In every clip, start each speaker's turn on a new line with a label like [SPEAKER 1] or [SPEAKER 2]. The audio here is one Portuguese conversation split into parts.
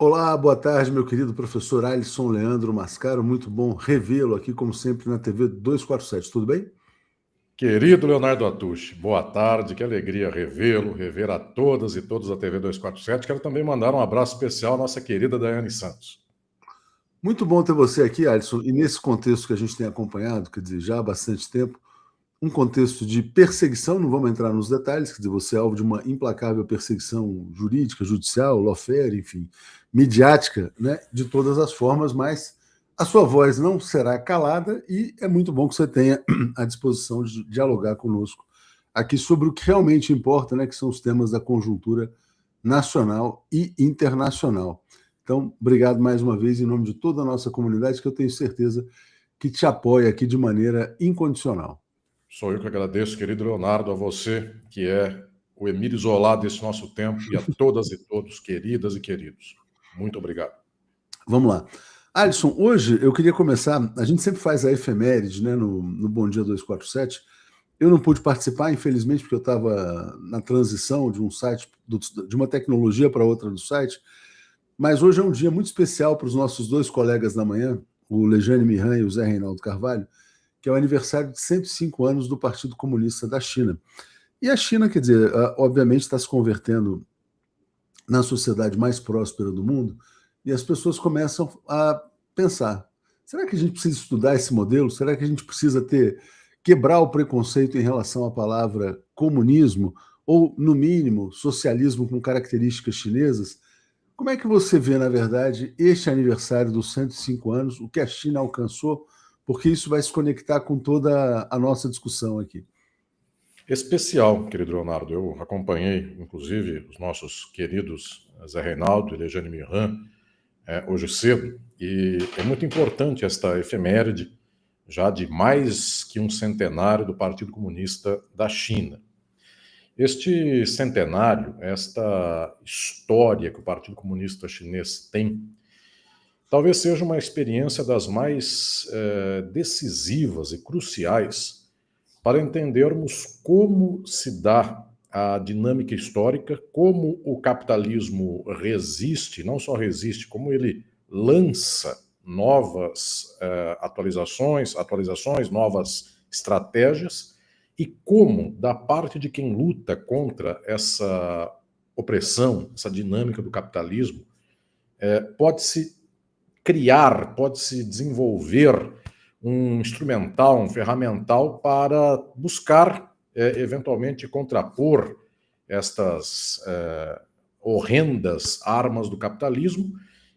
[SPEAKER 1] Olá, boa tarde, meu querido professor Alisson Leandro Mascaro. Muito bom revê-lo aqui, como sempre, na TV 247. Tudo bem?
[SPEAKER 2] Querido Leonardo Atush, boa tarde, que alegria revê-lo, rever a todas e todos da TV 247. Quero também mandar um abraço especial à nossa querida Daiane Santos.
[SPEAKER 1] Muito bom ter você aqui, Alisson, e nesse contexto que a gente tem acompanhado, quer dizer, já há bastante tempo, um contexto de perseguição, não vamos entrar nos detalhes, quer dizer, você é alvo de uma implacável perseguição jurídica, judicial, lawfare, enfim, midiática, né, de todas as formas, mas a sua voz não será calada e é muito bom que você tenha a disposição de dialogar conosco aqui sobre o que realmente importa, né, que são os temas da conjuntura nacional e internacional. Então, obrigado mais uma vez em nome de toda a nossa comunidade, que eu tenho certeza que te apoia aqui de maneira incondicional.
[SPEAKER 2] Sou eu que agradeço, querido Leonardo, a você, que é o Emílio Zola desse nosso tempo, e a todas e todos, queridas e queridos. Muito obrigado.
[SPEAKER 1] Vamos lá. Alisson, hoje eu queria começar. A gente sempre faz a efeméride, né, no Bom Dia 247. Eu não pude participar, infelizmente, porque eu estava na transição de um site, de uma tecnologia para outra do site. Mas hoje é um dia muito especial para os nossos dois colegas da manhã, o Lejane Mihan e o Zé Reinaldo Carvalho, que é o aniversário de 105 anos do Partido Comunista da China. E a China, quer dizer, obviamente está se convertendo na sociedade mais próspera do mundo, e as pessoas começam a pensar: será que a gente precisa estudar esse modelo? Será que a gente precisa quebrar o preconceito em relação à palavra comunismo, ou, no mínimo, socialismo com características chinesas? Como é que você vê, na verdade, este aniversário dos 105 anos, o que a China alcançou? Porque isso vai se conectar com toda a nossa discussão aqui.
[SPEAKER 2] Especial, querido Leonardo. Eu acompanhei, inclusive, os nossos queridos Zé Reinaldo e Lejane Mihan hoje cedo, e é muito importante esta efeméride, já de mais que um centenário do Partido Comunista da China. Este centenário, esta história que o Partido Comunista Chinês tem, talvez seja uma experiência das mais decisivas e cruciais para entendermos como se dá a dinâmica histórica, como o capitalismo resiste, não só resiste, como ele lança novas atualizações, novas estratégias, e como, da parte de quem luta contra essa opressão, essa dinâmica do capitalismo, pode-se criar, pode-se desenvolver um instrumental, um ferramental para buscar, eventualmente, contrapor estas horrendas armas do capitalismo.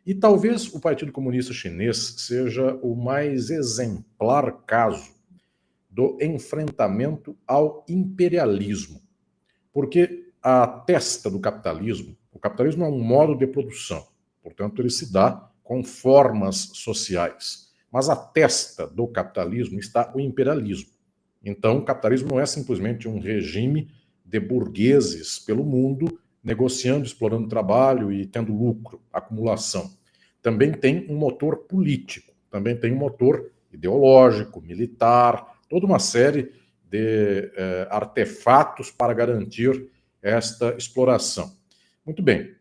[SPEAKER 2] E talvez o Partido Comunista Chinês seja o mais exemplar caso do enfrentamento ao imperialismo. Porque a testa do capitalismo, o capitalismo é um modo de produção, portanto, ele se dá com formas sociais. Mas a testa do capitalismo está o imperialismo. Então, o capitalismo não é simplesmente um regime de burgueses pelo mundo, negociando, explorando trabalho e tendo lucro, acumulação. Também tem um motor político, também tem um motor ideológico, militar, toda uma série de artefatos para garantir esta exploração. Muito bem,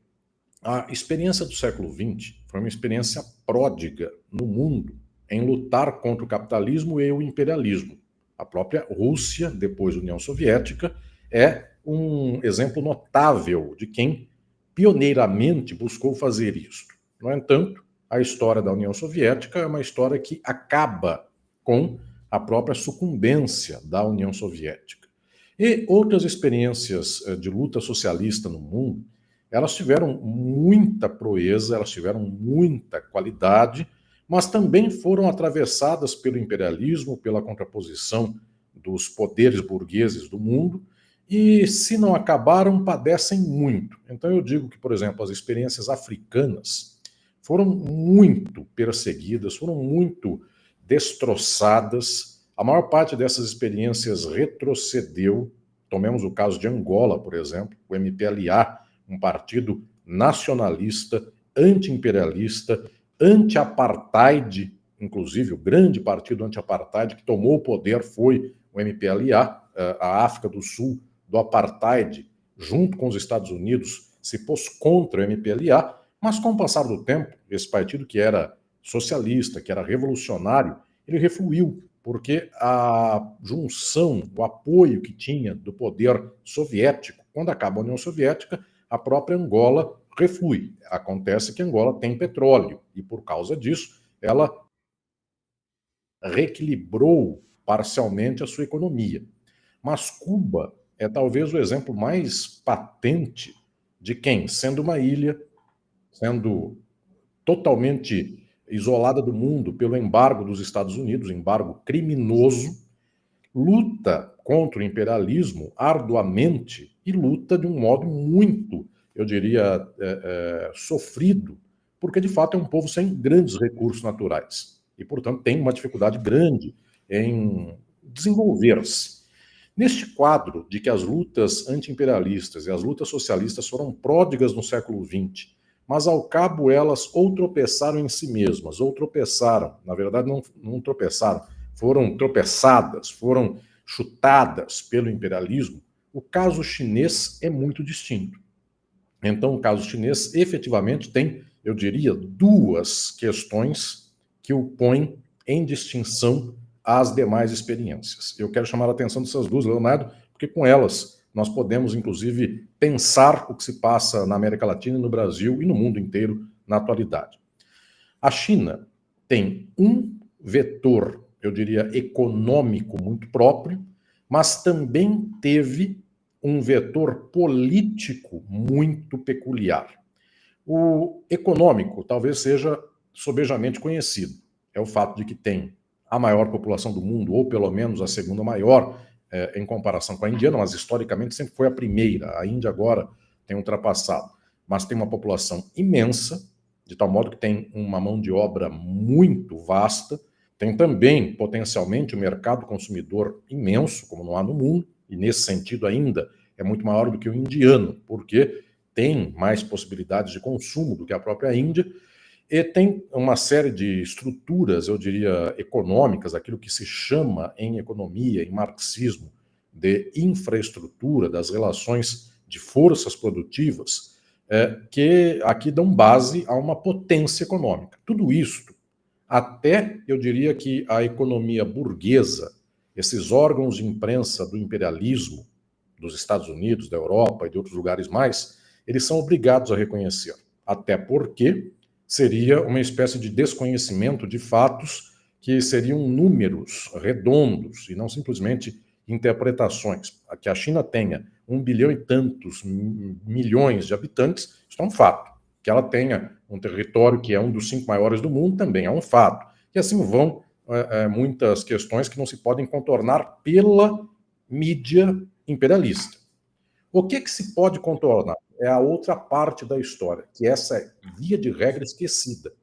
[SPEAKER 2] a experiência do século XX foi uma experiência pródiga no mundo em lutar contra o capitalismo e o imperialismo. A própria Rússia, depois da União Soviética, é um exemplo notável de quem pioneiramente buscou fazer isto. No entanto, a história da União Soviética é uma história que acaba com a própria sucumbência da União Soviética. E outras experiências de luta socialista no mundo, elas tiveram muita proeza, elas tiveram muita qualidade, mas também foram atravessadas pelo imperialismo, pela contraposição dos poderes burgueses do mundo, e se não acabaram, padecem muito. Então eu digo que, por exemplo, as experiências africanas foram muito perseguidas, foram muito destroçadas. A maior parte dessas experiências retrocedeu. Tomemos o caso de Angola, por exemplo, o MPLA, um partido nacionalista, anti-imperialista, anti-apartheid, inclusive o grande partido anti-apartheid que tomou o poder foi o MPLA, a África do Sul, do apartheid, junto com os Estados Unidos, se pôs contra o MPLA, Mas com o passar do tempo, esse partido que era socialista, que era revolucionário, ele refluiu, porque a junção, o apoio que tinha do poder soviético, quando acaba a União Soviética, a própria Angola reflui. Acontece que Angola tem petróleo e, por causa disso, ela reequilibrou parcialmente a sua economia. Mas Cuba é talvez o exemplo mais patente de quem, sendo uma ilha, sendo totalmente isolada do mundo pelo embargo dos Estados Unidos, embargo criminoso, luta contra o imperialismo arduamente e luta de um modo muito, eu diria, sofrido, porque de fato é um povo sem grandes recursos naturais e, portanto, tem uma dificuldade grande em desenvolver-se. Neste quadro de que as lutas anti-imperialistas e as lutas socialistas foram pródigas no século XX, mas ao cabo elas ou tropeçaram em si mesmas, ou tropeçaram, na verdade não tropeçaram, foram tropeçadas, foram chutadas pelo imperialismo, o caso chinês é muito distinto. Então, o caso chinês efetivamente tem, eu diria, duas questões que o põem em distinção às demais experiências. Eu quero chamar a atenção dessas duas, Leonardo, porque com elas nós podemos, inclusive, pensar o que se passa na América Latina, no Brasil e no mundo inteiro na atualidade. A China tem um vetor, eu diria, econômico muito próprio, mas também teve um vetor político muito peculiar. O econômico talvez seja sobejamente conhecido. É o fato de que tem a maior população do mundo, ou pelo menos a segunda maior, em comparação com a indiana, mas historicamente sempre foi a primeira. A Índia agora tem ultrapassado. Mas tem uma população imensa, de tal modo que tem uma mão de obra muito vasta, tem também, potencialmente, um mercado consumidor imenso, como não há no mundo, e nesse sentido ainda é muito maior do que o indiano, porque tem mais possibilidades de consumo do que a própria Índia, e tem uma série de estruturas, eu diria, econômicas, aquilo que se chama em economia, em marxismo, de infraestrutura, das relações de forças produtivas, que aqui dão base a uma potência econômica. Tudo isto, até eu diria que a economia burguesa, esses órgãos de imprensa do imperialismo, dos Estados Unidos, da Europa e de outros lugares mais, eles são obrigados a reconhecer. Até porque seria uma espécie de desconhecimento de fatos que seriam números redondos e não simplesmente interpretações. Que a China tenha 1 bilhão e tantos milhões de habitantes, isso é um fato. Que ela tenha um território que é um dos 5 maiores do mundo também é um fato. E assim vão muitas questões que não se podem contornar pela mídia imperialista. O que se pode contornar? É a outra parte da história, que essa é, via de regra, esquecida.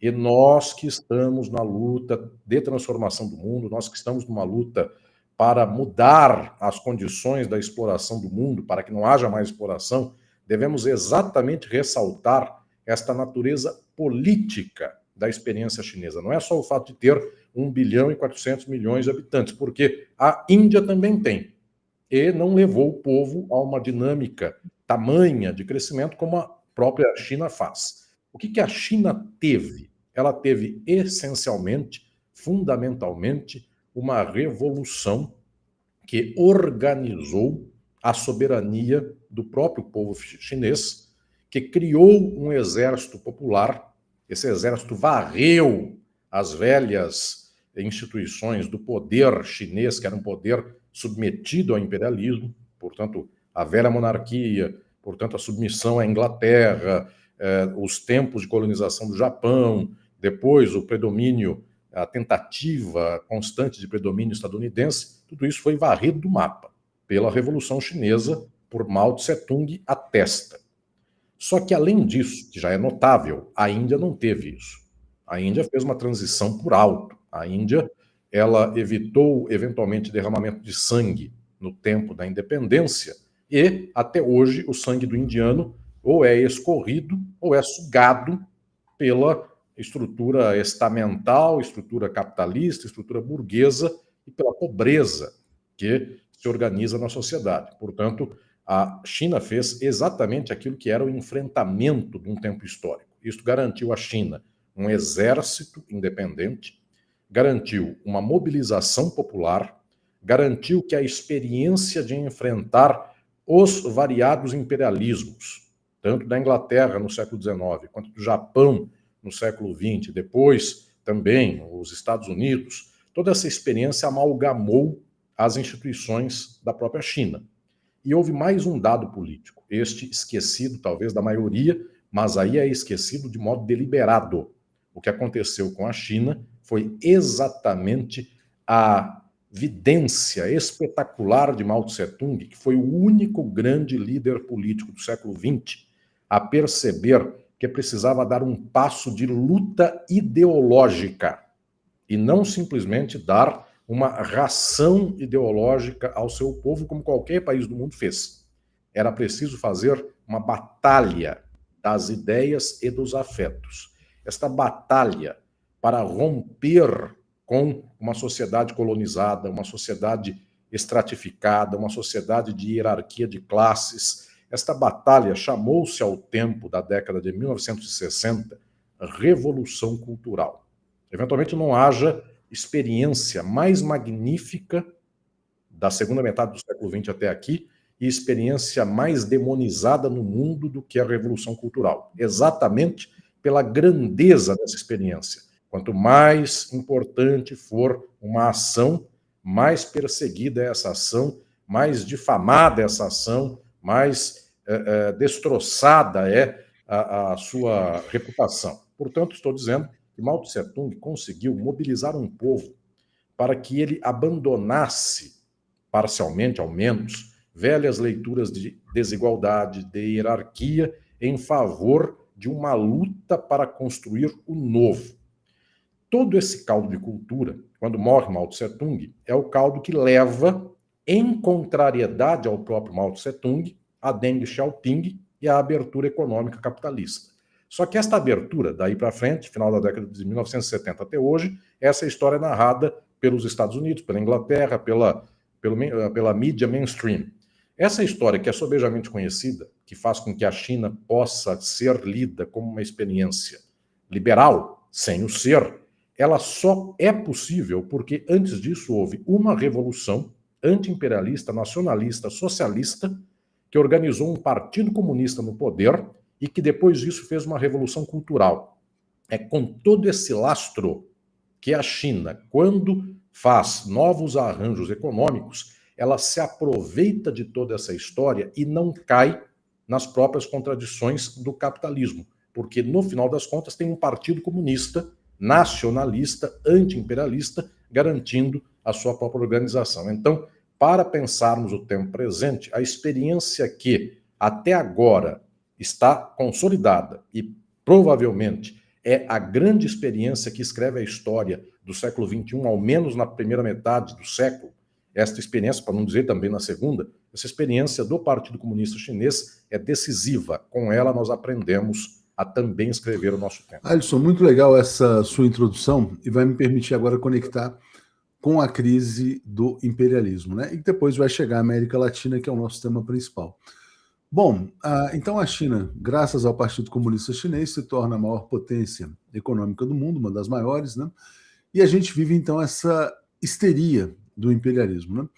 [SPEAKER 2] E nós que estamos na luta de transformação do mundo, nós que estamos numa luta para mudar as condições da exploração do mundo, para que não haja mais exploração, devemos exatamente ressaltar esta natureza política da experiência chinesa. Não é só o fato de ter 1 bilhão e 400 milhões de habitantes, porque a Índia também tem. E não levou o povo a uma dinâmica tamanha de crescimento como a própria China faz. O que a China teve? Ela teve essencialmente, fundamentalmente, uma revolução que organizou a soberania do próprio povo chinês, que criou um exército popular. Esse exército varreu as velhas instituições do poder chinês, que era um poder submetido ao imperialismo, portanto, a velha monarquia, portanto, a submissão à Inglaterra, os tempos de colonização do Japão, depois o predomínio, a tentativa constante de predomínio estadunidense, tudo isso foi varrido do mapa pela Revolução Chinesa, por Mao Tse-tung à testa. Só que, além disso, que já é notável, a Índia não teve isso. A Índia fez uma transição por alto. A Índia, ela evitou, eventualmente, derramamento de sangue no tempo da independência e, até hoje, o sangue do indiano ou é escorrido ou é sugado pela estrutura estamental, estrutura capitalista, estrutura burguesa e pela pobreza que se organiza na sociedade. Portanto, a China fez exatamente aquilo que era o enfrentamento de um tempo histórico. Isto garantiu à China um exército independente, garantiu uma mobilização popular, garantiu que a experiência de enfrentar os variados imperialismos, tanto da Inglaterra no século XIX, quanto do Japão no século XX, depois também os Estados Unidos, toda essa experiência amalgamou as instituições da própria China. E houve mais um dado político, este esquecido talvez da maioria, mas aí é esquecido de modo deliberado. O que aconteceu com a China foi exatamente a vidência espetacular de Mao Tse-tung, que foi o único grande líder político do século XX a perceber que precisava dar um passo de luta ideológica e não simplesmente dar uma ração ideológica ao seu povo, como qualquer país do mundo fez. Era preciso fazer uma batalha das ideias e dos afetos. Esta batalha para romper com uma sociedade colonizada, uma sociedade estratificada, uma sociedade de hierarquia de classes. Esta batalha chamou-se ao tempo da década de 1960 Revolução Cultural. Eventualmente não haja experiência mais magnífica da segunda metade do século XX até aqui e experiência mais demonizada no mundo do que a Revolução Cultural. Exatamente pela grandeza dessa experiência. Quanto mais importante for uma ação, mais perseguida é essa ação, mais difamada é essa ação, mais destroçada é a sua reputação. Portanto, estou dizendo que Mao Tse-tung conseguiu mobilizar um povo para que ele abandonasse, parcialmente ao menos, velhas leituras de desigualdade, de hierarquia, em favor de uma luta para construir o novo. Todo esse caldo de cultura, quando morre Mao Tse-tung, é o caldo que leva, em contrariedade ao próprio Mao Tse-tung, a Deng Xiaoping e a abertura econômica capitalista. Só que esta abertura, daí para frente, final da década de 1970 até hoje, essa história é narrada pelos Estados Unidos, pela Inglaterra, pela mídia mainstream. Essa história, que é sobejamente conhecida, que faz com que a China possa ser lida como uma experiência liberal, sem o ser, ela só é possível porque antes disso houve uma revolução anti-imperialista, nacionalista, socialista, que organizou um partido comunista no poder e que depois disso fez uma revolução cultural. É com todo esse lastro que a China, quando faz novos arranjos econômicos, ela se aproveita de toda essa história e não cai nas próprias contradições do capitalismo, porque no final das contas tem um partido comunista, nacionalista, anti-imperialista, garantindo a sua própria organização. Então, para pensarmos o tempo presente, a experiência que até agora está consolidada e provavelmente é a grande experiência que escreve a história do século XXI, ao menos na primeira metade do século, esta experiência, para não dizer também na segunda, essa experiência do Partido Comunista Chinês é decisiva. Com ela nós aprendemos a também escrever o nosso tempo.
[SPEAKER 1] Alisson, muito legal essa sua introdução e vai me permitir agora conectar com a crise do imperialismo, né? E depois vai chegar a América Latina, que é o nosso tema principal. Bom, então a China, graças ao Partido Comunista Chinês, se torna a maior potência econômica do mundo, uma das maiores, né? E a gente vive, então, essa histeria do imperialismo, né?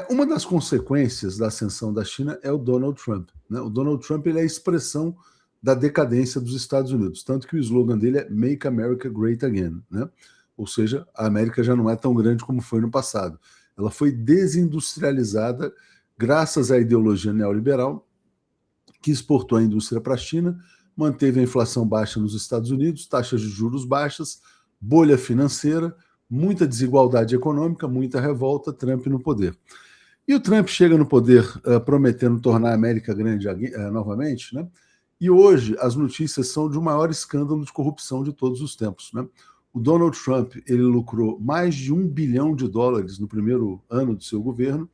[SPEAKER 1] Uma das consequências da ascensão da China é o Donald Trump, né? O Donald Trump ele é a expressão da decadência dos Estados Unidos, tanto que o slogan dele é Make America Great Again, né? Ou seja, a América já não é tão grande como foi no passado. Ela foi desindustrializada graças à ideologia neoliberal, que exportou a indústria para a China, manteve a inflação baixa nos Estados Unidos, taxas de juros baixas, bolha financeira, muita desigualdade econômica, muita revolta, Trump no poder. E o Trump chega no poder prometendo tornar a América grande novamente, né? E hoje as notícias são de um maior escândalo de corrupção de todos os tempos, né? O Donald Trump ele lucrou mais de $1 bilhão no primeiro ano do seu governo,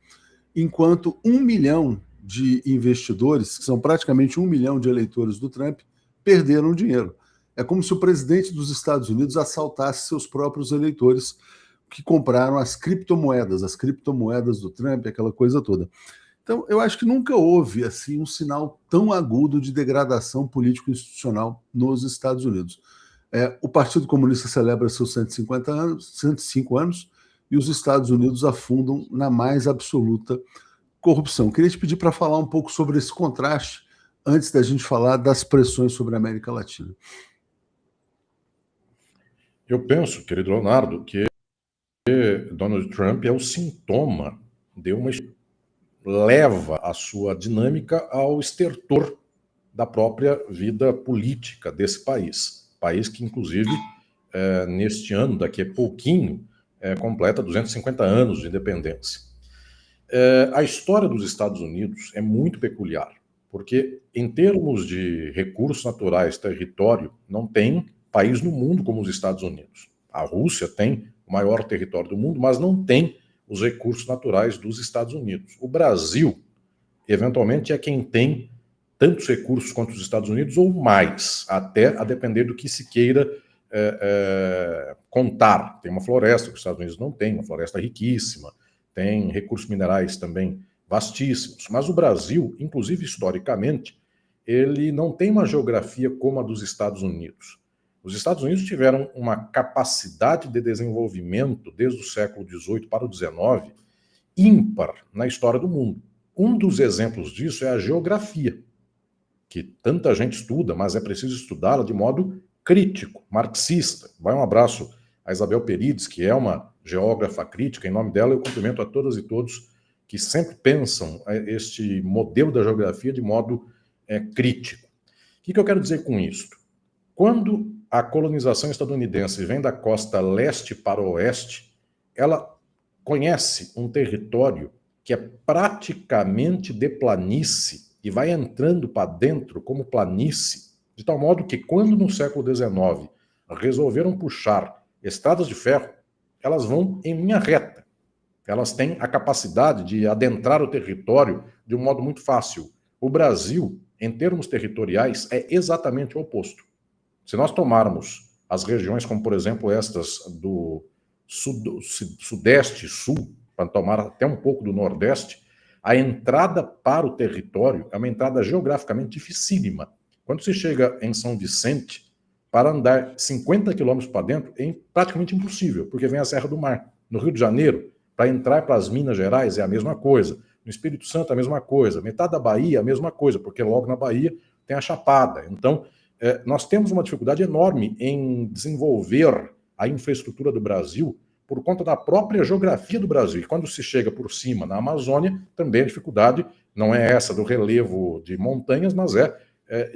[SPEAKER 1] enquanto 1 milhão de investidores, que são praticamente 1 milhão de eleitores do Trump, perderam dinheiro. É como se o presidente dos Estados Unidos assaltasse seus próprios eleitores que compraram as criptomoedas do Trump, aquela coisa toda. Então, eu acho que nunca houve assim um sinal tão agudo de degradação político-institucional nos Estados Unidos. O Partido Comunista celebra seus 150 anos, 105 anos, e os Estados Unidos afundam na mais absoluta corrupção. Queria te pedir para falar um pouco sobre esse contraste, antes da gente falar das pressões sobre a América Latina.
[SPEAKER 2] Eu penso, querido Leonardo, que Donald Trump é o sintoma de uma leva a sua dinâmica ao estertor da própria vida política desse país. País que, inclusive, neste ano, daqui a pouquinho, completa 250 anos de independência. A história dos Estados Unidos é muito peculiar, porque, em termos de recursos naturais, território, não tem país no mundo como os Estados Unidos. A Rússia tem o maior território do mundo, mas não tem os recursos naturais dos Estados Unidos. O Brasil, eventualmente, é quem tem tantos recursos quanto os Estados Unidos, ou mais, até a depender do que se queira contar. Tem uma floresta que os Estados Unidos não tem, uma floresta riquíssima, tem recursos minerais também vastíssimos, mas o Brasil, inclusive historicamente, ele não tem uma geografia como a dos Estados Unidos. Os Estados Unidos tiveram uma capacidade de desenvolvimento desde o século XVIII para o XIX ímpar na história do mundo. Um dos exemplos disso é a geografia, que tanta gente estuda, mas é preciso estudá-la de modo crítico, marxista. Vai um abraço a Isabel Peridis, que é uma geógrafa crítica. Em nome dela, eu cumprimento a todas e todos que sempre pensam este modelo da geografia de modo crítico. O que eu quero dizer com isso? Quando a colonização estadunidense vem da costa leste para o oeste, ela conhece um território que é praticamente de planície e vai entrando para dentro como planície, de tal modo que quando no século XIX resolveram puxar estradas de ferro, elas vão em linha reta. Elas têm a capacidade de adentrar o território de um modo muito fácil. O Brasil, em termos territoriais, é exatamente o oposto. Se nós tomarmos as regiões como, por exemplo, estas do sudeste e sul, para tomar até um pouco do nordeste, a entrada para o território é uma entrada geograficamente dificílima. Quando se chega em São Vicente, para andar 50 quilômetros para dentro é praticamente impossível, porque vem a Serra do Mar. No Rio de Janeiro, para entrar para as Minas Gerais é a mesma coisa. No Espírito Santo, a mesma coisa. Metade da Bahia, a mesma coisa, porque logo na Bahia tem a Chapada. Então, nós temos uma dificuldade enorme em desenvolver a infraestrutura do Brasil por conta da própria geografia do Brasil. E quando se chega por cima na Amazônia, também a dificuldade não é essa do relevo de montanhas, mas é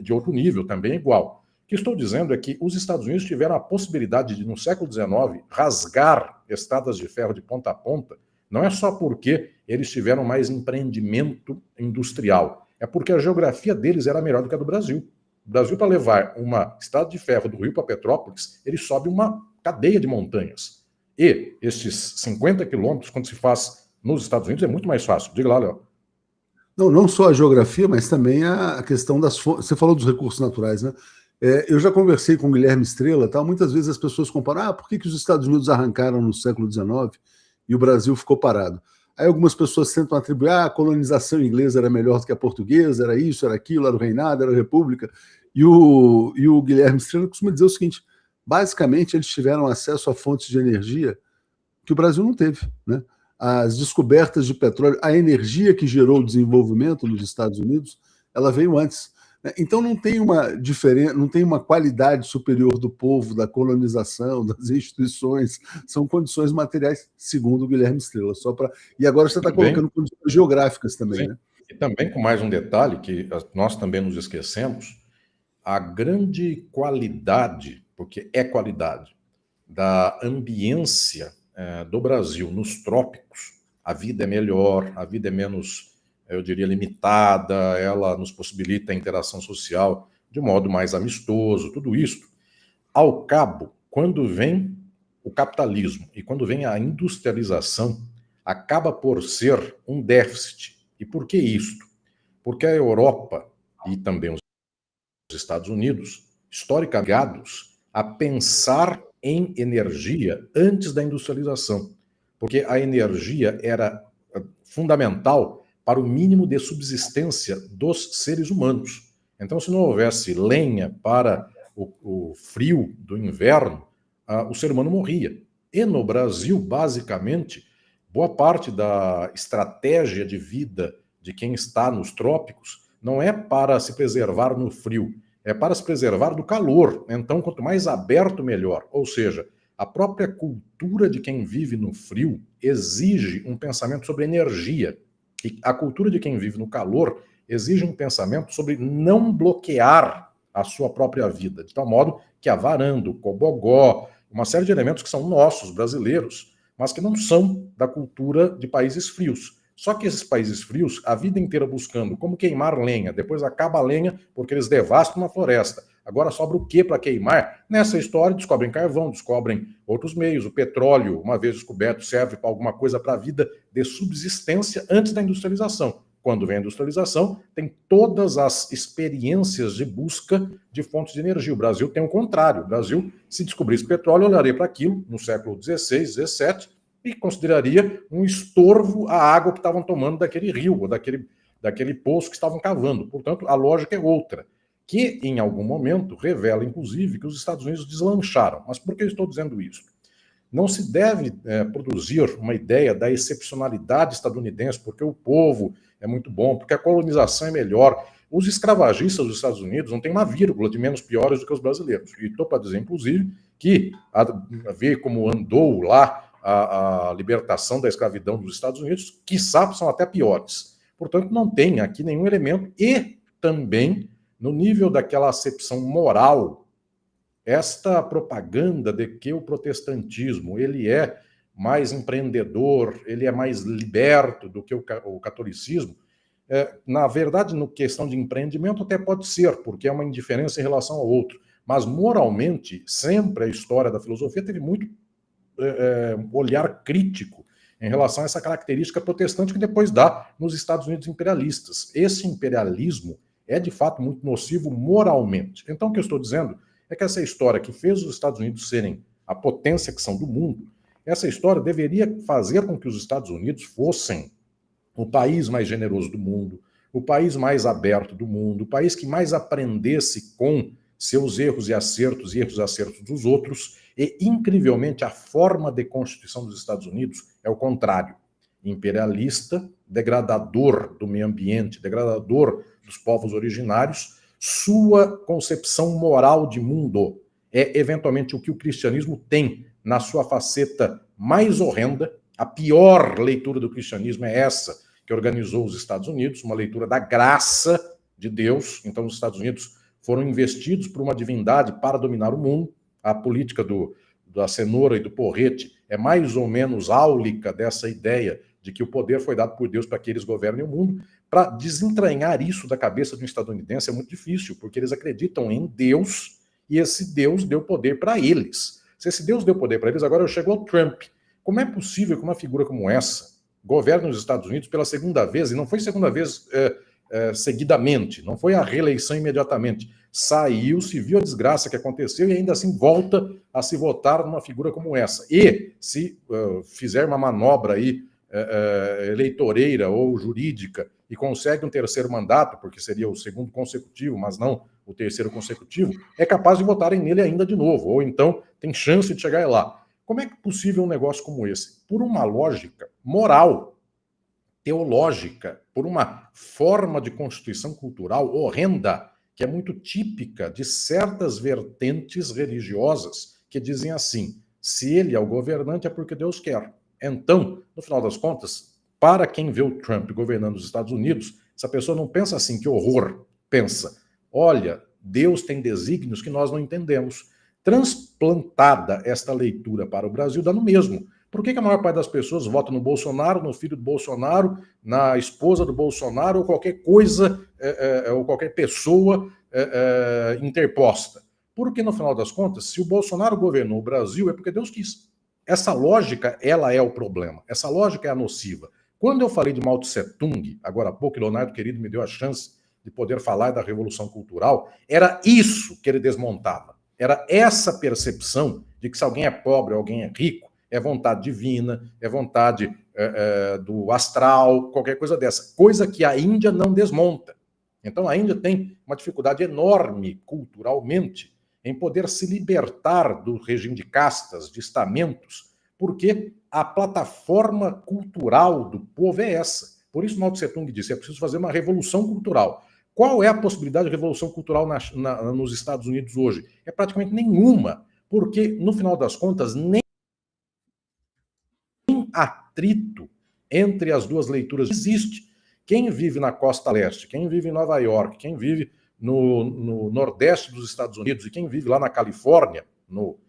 [SPEAKER 2] de outro nível, também é igual. O que estou dizendo é que os Estados Unidos tiveram a possibilidade de, no século XIX, rasgar estradas de ferro de ponta a ponta, não é só porque eles tiveram mais empreendimento industrial, é porque a geografia deles era melhor do que a do Brasil. O Brasil, para levar uma estrada de ferro do Rio para Petrópolis, ele sobe uma cadeia de montanhas. E estes 50 quilômetros, quando se faz nos Estados Unidos, é muito mais fácil. Diga lá, Léo.
[SPEAKER 1] Não só a geografia, mas também a questão das fontes. Você falou dos recursos naturais, né? Eu já conversei com o Guilherme Estrela, tá? Muitas vezes as pessoas comparam, por que os Estados Unidos arrancaram no século XIX e o Brasil ficou parado? Aí algumas pessoas tentam atribuir, a colonização inglesa era melhor do que a portuguesa, era isso, era aquilo, era o reinado, era a república. E o Guilherme Estrela costuma dizer o seguinte, basicamente eles tiveram acesso a fontes de energia que o Brasil não teve, né? As descobertas de petróleo, a energia que gerou o desenvolvimento nos Estados Unidos, ela veio antes. Então não tem uma diferença, não tem uma qualidade superior do povo, da colonização, das instituições, são condições materiais, segundo o Guilherme Estrela. E agora você está colocando condições geográficas também,
[SPEAKER 2] sim, né? E também com mais um detalhe que nós também nos esquecemos, a grande qualidade, porque é qualidade, da ambiência do Brasil nos trópicos. A vida é melhor, a vida é menos, eu diria, limitada, ela nos possibilita a interação social de modo mais amistoso, tudo isso. Ao cabo, quando vem o capitalismo e quando vem a industrialização, acaba por ser um déficit. E por que isto? Porque a Europa e também os Estados Unidos, historicamente ligados a pensar em energia antes da industrialização, porque a energia era fundamental para o mínimo de subsistência dos seres humanos. Então, se não houvesse lenha para o frio do inverno, o ser humano morria. E no Brasil, basicamente, boa parte da estratégia de vida de quem está nos trópicos não é para se preservar no frio, é para se preservar do calor. Então, quanto mais aberto, melhor. Ou seja, a própria cultura de quem vive no frio exige um pensamento sobre energia. E a cultura de quem vive no calor exige um pensamento sobre não bloquear a sua própria vida, de tal modo que a varanda, o cobogó, uma série de elementos que são nossos, brasileiros, mas que não são da cultura de países frios. Só que esses países frios, a vida inteira buscando como queimar lenha, depois acaba a lenha porque eles devastam uma floresta. Agora sobra o que para queimar? Nessa história descobrem carvão, descobrem outros meios. O petróleo, uma vez descoberto, serve para alguma coisa para a vida de subsistência antes da industrialização. Quando vem a industrialização, tem todas as experiências de busca de fontes de energia. O Brasil tem o contrário. O Brasil, se descobrisse petróleo, olharia para aquilo no século XVI, XVII e consideraria um estorvo a água que estavam tomando daquele rio ou daquele poço que estavam cavando. Portanto, a lógica é outra, que em algum momento revela, inclusive, que os Estados Unidos deslancharam. Mas por que eu estou dizendo isso? Não se deve produzir uma ideia da excepcionalidade estadunidense, porque o povo é muito bom, porque a colonização é melhor. Os escravagistas dos Estados Unidos não têm uma vírgula de menos piores do que os brasileiros. E estou para dizer, inclusive, que a ver como andou lá a libertação da escravidão dos Estados Unidos, quiçá são até piores. Portanto, não tem aqui nenhum elemento. E também, no nível daquela acepção moral, esta propaganda de que o protestantismo ele é mais empreendedor, ele é mais liberto do que o catolicismo, na verdade, no questão de empreendimento até pode ser, porque é uma indiferença em relação ao outro. Mas moralmente, sempre a história da filosofia teve muito olhar crítico em relação a essa característica protestante que depois dá nos Estados Unidos imperialistas. Esse imperialismo é, de fato, muito nocivo moralmente. Então, o que eu estou dizendo é que essa história que fez os Estados Unidos serem a potência que são do mundo, essa história deveria fazer com que os Estados Unidos fossem o país mais generoso do mundo, o país mais aberto do mundo, o país que mais aprendesse com seus erros e erros e acertos dos outros, e, incrivelmente, a forma de constituição dos Estados Unidos é o contrário. Imperialista, degradador do meio ambiente, degradador dos povos originários. Sua concepção moral de mundo é, eventualmente, o que o cristianismo tem na sua faceta mais horrenda. A pior leitura do cristianismo é essa que organizou os Estados Unidos, uma leitura da graça de Deus. Então, os Estados Unidos foram investidos por uma divindade para dominar o mundo. A política da cenoura e do porrete é mais ou menos áulica dessa ideia de que o poder foi dado por Deus para que eles governem o mundo. Para desentranhar isso da cabeça de um estadunidense é muito difícil, porque eles acreditam em Deus e esse Deus deu poder para eles. Se esse Deus deu poder para eles, agora eu chego ao Trump. Como é possível que uma figura como essa governe os Estados Unidos pela segunda vez, e não foi segunda vez seguidamente, não foi a reeleição imediatamente, saiu, se viu a desgraça que aconteceu e ainda assim volta a se votar numa figura como essa. E se fizer uma manobra aí eleitoreira ou jurídica e consegue um terceiro mandato, porque seria o segundo consecutivo, mas não o terceiro consecutivo, é capaz de votarem nele ainda de novo, ou então tem chance de chegar lá. Como é possível um negócio como esse? Por uma lógica moral, teológica, por uma forma de constituição cultural horrenda, que é muito típica de certas vertentes religiosas que dizem assim: se ele é o governante é porque Deus quer. Então, no final das contas, para quem vê o Trump governando os Estados Unidos, essa pessoa não pensa assim, que horror. Pensa, olha, Deus tem desígnios que nós não entendemos. Transplantada esta leitura para o Brasil, dá no mesmo. Por que a maior parte das pessoas vota no Bolsonaro, no filho do Bolsonaro, na esposa do Bolsonaro, ou qualquer coisa, ou qualquer pessoa interposta? Porque, no final das contas, se o Bolsonaro governou o Brasil, é porque Deus quis. Essa lógica, ela é o problema. Essa lógica é a nociva. Quando eu falei de Mao Tse-tung, agora há pouco, Leonardo querido me deu a chance de poder falar da Revolução Cultural, era isso que ele desmontava. Era essa percepção de que se alguém é pobre ou alguém é rico, é vontade divina, é vontade do astral, qualquer coisa dessa. Coisa que a Índia não desmonta. Então a Índia tem uma dificuldade enorme, culturalmente, em poder se libertar do regime de castas, de estamentos, porque a plataforma cultural do povo é essa. Por isso Mao Tse Tung disse, é preciso fazer uma revolução cultural. Qual é a possibilidade de revolução cultural nos Estados Unidos hoje? É praticamente nenhuma, porque, no final das contas, nem atrito entre as duas leituras existe. Quem vive na costa leste, quem vive em Nova York, quem vive no nordeste dos Estados Unidos e quem vive lá na Califórnia, no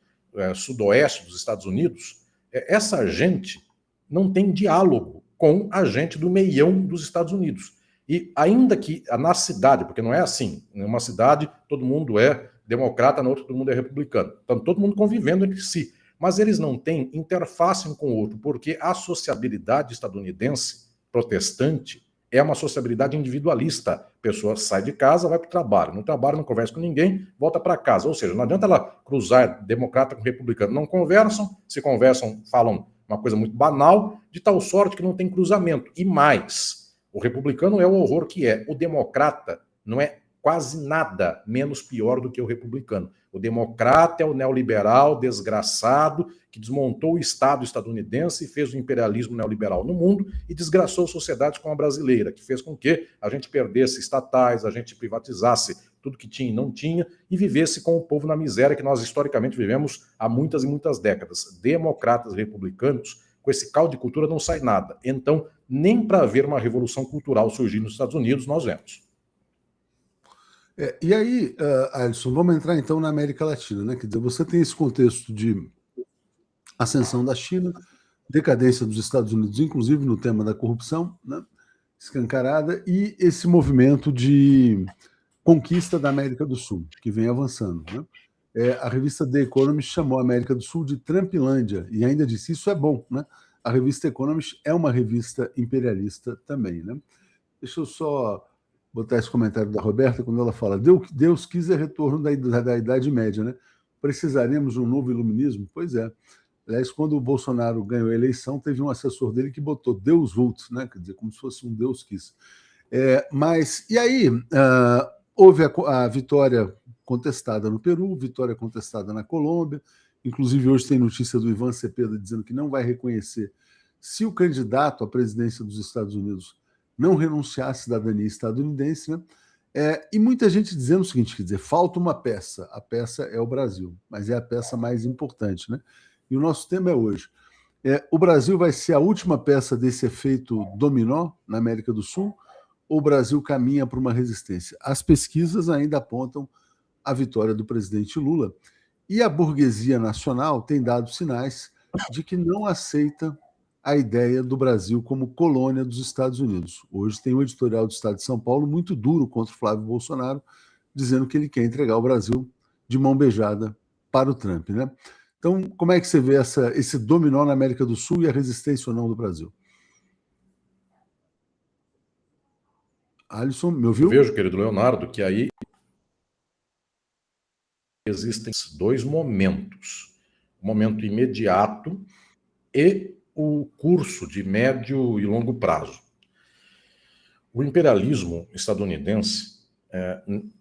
[SPEAKER 2] sudoeste dos Estados Unidos, essa gente não tem diálogo com a gente do meião dos Estados Unidos. E ainda que na cidade, porque não é assim, em uma cidade todo mundo é democrata, na outra todo mundo é republicano. Então todo mundo convivendo entre si. Mas eles não têm interface um com o outro, porque a sociabilidade estadunidense protestante é uma sociabilidade individualista. A pessoa sai de casa, vai para o trabalho. No trabalho não conversa com ninguém, volta para casa. Ou seja, não adianta ela cruzar democrata com republicano. Não conversam, se conversam, falam uma coisa muito banal, de tal sorte que não tem cruzamento. E mais, o republicano é o horror que é. O democrata não é quase nada menos pior do que o republicano. O democrata é o neoliberal desgraçado que desmontou o Estado estadunidense e fez o imperialismo neoliberal no mundo e desgraçou sociedades como a brasileira, que fez com que a gente perdesse estatais, a gente privatizasse tudo que tinha e não tinha e vivesse com o povo na miséria que nós historicamente vivemos há muitas e muitas décadas. Democratas e republicanos, com esse caldo de cultura não sai nada. Então, nem para ver uma revolução cultural surgir nos Estados Unidos nós vemos.
[SPEAKER 1] E aí, Alisson, vamos entrar então na América Latina, né? Quer dizer, você tem esse contexto de ascensão da China, decadência dos Estados Unidos, inclusive no tema da corrupção, né? Escancarada, e esse movimento de conquista da América do Sul, que vem avançando, né? A revista The Economist chamou a América do Sul de Trumpilândia, e ainda disse, isso é bom, né? A revista Economist é uma revista imperialista também, né? Deixa eu só botar esse comentário da Roberta, quando ela fala, Deus quis é retorno da Idade Média, né? Precisaremos de um novo iluminismo? Pois é. Aliás, quando o Bolsonaro ganhou a eleição, teve um assessor dele que botou Deus vult, né? Quer dizer, como se fosse um Deus quis. Mas, e aí, houve a vitória contestada no Peru, vitória contestada na Colômbia, inclusive hoje tem notícia do Ivan Cepeda dizendo que não vai reconhecer se o candidato à presidência dos Estados Unidos não renunciar à cidadania estadunidense, né? E muita gente dizendo o seguinte, quer dizer, falta uma peça, a peça é o Brasil, mas é a peça mais importante, né? E o nosso tema é hoje. O Brasil vai ser a última peça desse efeito dominó na América do Sul, ou o Brasil caminha para uma resistência? As pesquisas ainda apontam a vitória do presidente Lula, e a burguesia nacional tem dado sinais de que não aceita a ideia do Brasil como colônia dos Estados Unidos. Hoje tem um editorial do Estado de São Paulo muito duro contra o Flávio Bolsonaro, dizendo que ele quer entregar o Brasil de mão beijada para o Trump, né? Então, como é que você vê esse dominó na América do Sul e a resistência ou não do Brasil? Alisson, me ouviu?
[SPEAKER 2] Eu vejo, querido Leonardo, que aí existem dois momentos. O momento imediato e o curso de médio e longo prazo. O imperialismo estadunidense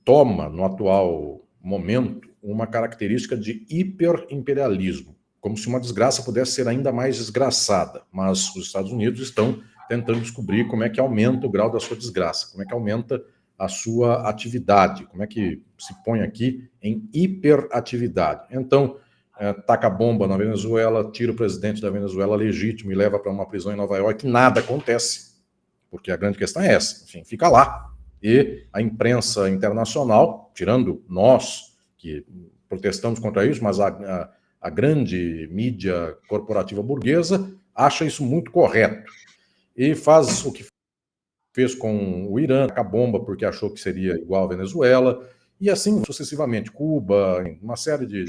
[SPEAKER 2] toma, no atual momento, uma característica de hiperimperialismo, como se uma desgraça pudesse ser ainda mais desgraçada, mas os Estados Unidos estão tentando descobrir como é que aumenta o grau da sua desgraça, como é que aumenta a sua atividade, como é que se põe aqui em hiperatividade. Então, taca bomba na Venezuela, tira o presidente da Venezuela legítimo e leva para uma prisão em Nova York, nada acontece, porque a grande questão é essa, enfim, fica lá. E a imprensa internacional, tirando nós, que protestamos contra isso, mas a grande mídia corporativa burguesa acha isso muito correto. E faz o que fez com o Irã, taca bomba porque achou que seria igual a Venezuela, e assim sucessivamente, Cuba, uma série de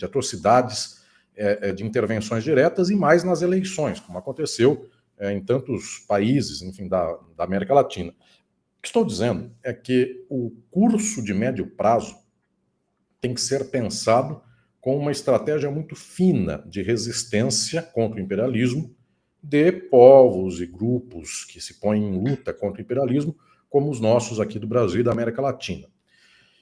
[SPEAKER 2] atrocidades, de intervenções diretas e mais nas eleições, como aconteceu em tantos países, enfim, da América Latina. O que estou dizendo é que o curso de médio prazo tem que ser pensado com uma estratégia muito fina de resistência contra o imperialismo de povos e grupos que se põem em luta contra o imperialismo, como os nossos aqui do Brasil e da América Latina.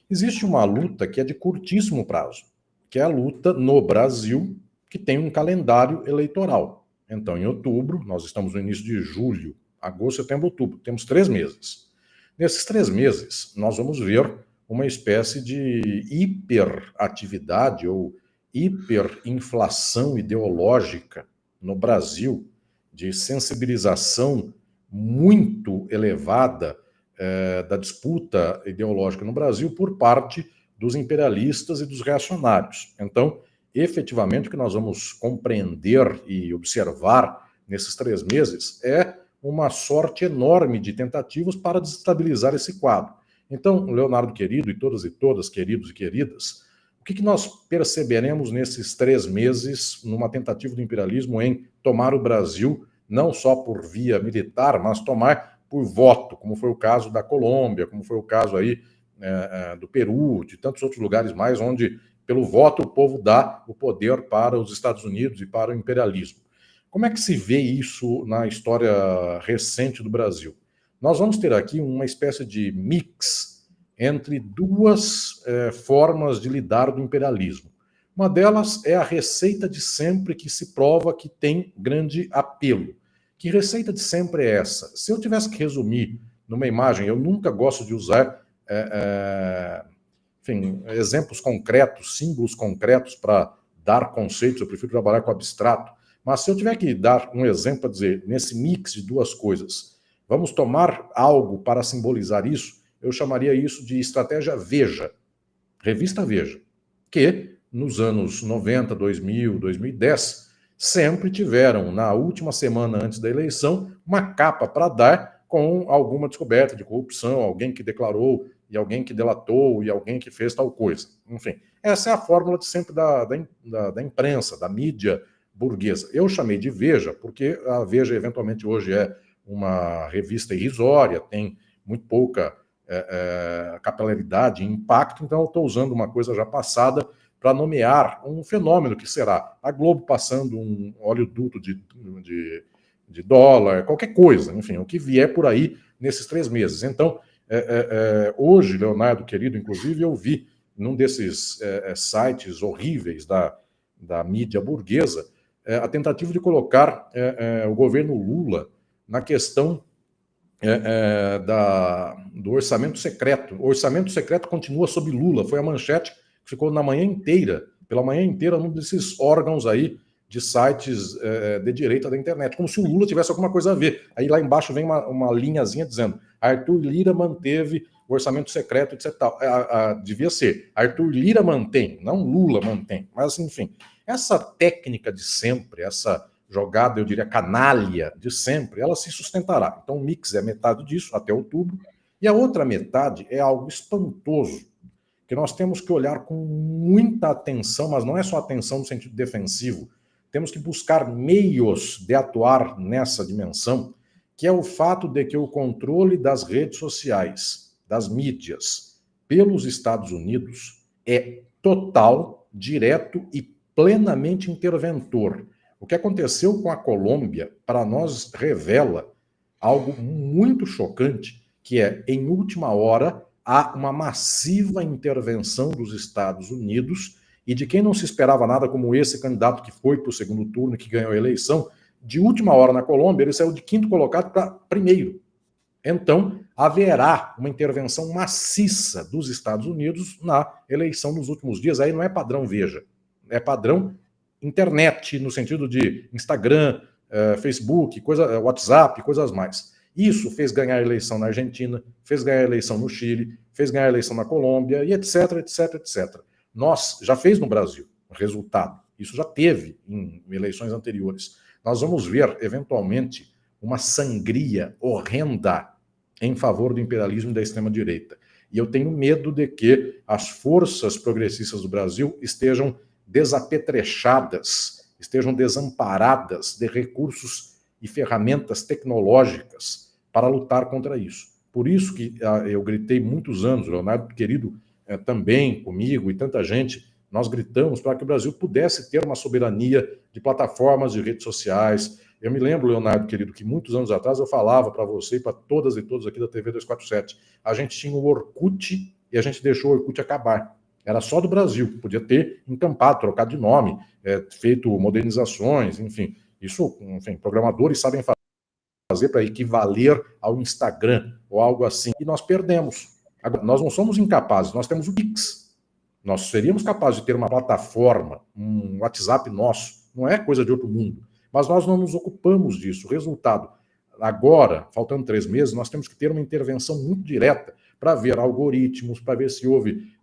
[SPEAKER 2] Existe uma luta que é de curtíssimo prazo, que é a luta no Brasil, que tem um calendário eleitoral. Então, em outubro, nós estamos no início de julho, agosto, setembro, outubro, temos 3 meses. Nesses 3 meses, nós vamos ver uma espécie de hiperatividade ou hiperinflação ideológica no Brasil, de sensibilização muito elevada da disputa ideológica no Brasil por parte dos imperialistas e dos reacionários. Então, efetivamente, o que nós vamos compreender e observar nesses 3 meses é uma sorte enorme de tentativas para desestabilizar esse quadro. Então, Leonardo querido e todas, queridos e queridas, o que nós perceberemos nesses 3 meses numa tentativa do imperialismo em tomar o Brasil, não só por via militar, mas tomar por voto, como foi o caso da Colômbia, como foi o caso aí do Peru, de tantos outros lugares mais, onde, pelo voto, o povo dá o poder para os Estados Unidos e para o imperialismo. Como é que se vê isso na história recente do Brasil? Nós vamos ter aqui uma espécie de mix entre 2 formas de lidar do imperialismo. Uma delas é a receita de sempre que se prova que tem grande apelo. Que receita de sempre é essa? Se eu tivesse que resumir numa imagem, eu nunca gosto de usar exemplos concretos, símbolos concretos para dar conceitos, eu prefiro trabalhar com abstrato. Mas se eu tiver que dar um exemplo para dizer, nesse mix de 2 coisas, vamos tomar algo para simbolizar isso, eu chamaria isso de estratégia Veja, revista Veja, que nos anos 90, 2000, 2010, sempre tiveram, na última semana antes da eleição, uma capa para dar com alguma descoberta de corrupção, alguém que declarou, e alguém que delatou, e alguém que fez tal coisa. Enfim, essa é a fórmula de sempre da imprensa, da mídia burguesa. Eu chamei de Veja, porque a Veja, eventualmente, hoje é uma revista irrisória, tem muito pouca capilaridade e impacto, então eu estou usando uma coisa já passada para nomear um fenômeno que será a Globo passando um oleoduto de dólar, qualquer coisa, enfim, o que vier por aí nesses 3 meses. Então, hoje, Leonardo querido, inclusive, eu vi num desses sites horríveis da mídia burguesa a tentativa de colocar o governo Lula na questão do orçamento secreto. O orçamento secreto continua sob Lula, foi a manchete que ficou pela manhã inteira, num desses órgãos aí de sites de direita da internet, como se o Lula tivesse alguma coisa a ver. Aí lá embaixo vem uma linhazinha dizendo Arthur Lira manteve o orçamento secreto, etc. Devia ser Arthur Lira mantém, não Lula mantém. Mas, enfim, essa técnica de sempre, essa jogada, eu diria, canalha de sempre, ela se sustentará. Então, o mix é metade disso, até outubro, e a outra metade é algo espantoso, que nós temos que olhar com muita atenção, mas não é só atenção no sentido defensivo, temos que buscar meios de atuar nessa dimensão, que é o fato de que o controle das redes sociais, das mídias, pelos Estados Unidos é total, direto e plenamente interventor. O que aconteceu com a Colômbia, para nós, revela algo muito chocante, que é, em última hora, há uma massiva intervenção dos Estados Unidos e de quem não se esperava nada, como esse candidato que foi para o segundo turno, que ganhou a eleição, de última hora na Colômbia, ele saiu de 5º colocado para 1º. Então, haverá uma intervenção maciça dos Estados Unidos na eleição nos últimos dias. Aí não é padrão Veja, é padrão internet, no sentido de Instagram, Facebook, WhatsApp, coisas mais. Isso fez ganhar a eleição na Argentina, fez ganhar a eleição no Chile, fez ganhar a eleição na Colômbia, e etc, etc, etc. Nós, já fez no Brasil resultado, isso já teve em eleições anteriores. Nós vamos ver, eventualmente, uma sangria horrenda em favor do imperialismo e da extrema-direita. E eu tenho medo de que as forças progressistas do Brasil estejam desapetrechadas, estejam desamparadas de recursos e ferramentas tecnológicas para lutar contra isso. Por isso que eu gritei muitos anos, Leonardo querido também comigo e tanta gente nós gritamos para que o Brasil pudesse ter uma soberania de plataformas de redes sociais. Eu me lembro, Leonardo, querido, que muitos anos atrás eu falava para você e para todas e todos aqui da TV 247, a gente tinha o Orkut e a gente deixou o Orkut acabar. Era só do Brasil, podia ter encampado, trocado de nome, feito modernizações, enfim. Isso, enfim, programadores sabem fazer para equivaler ao Instagram ou algo assim. E nós perdemos. Agora, nós não somos incapazes, nós temos o Pix. Nós seríamos capazes de ter uma plataforma, um WhatsApp nosso, não é coisa de outro mundo. Mas nós não nos ocupamos disso. Resultado, agora, faltando 3 meses, nós temos que ter uma intervenção muito direta para ver algoritmos, para ver se houve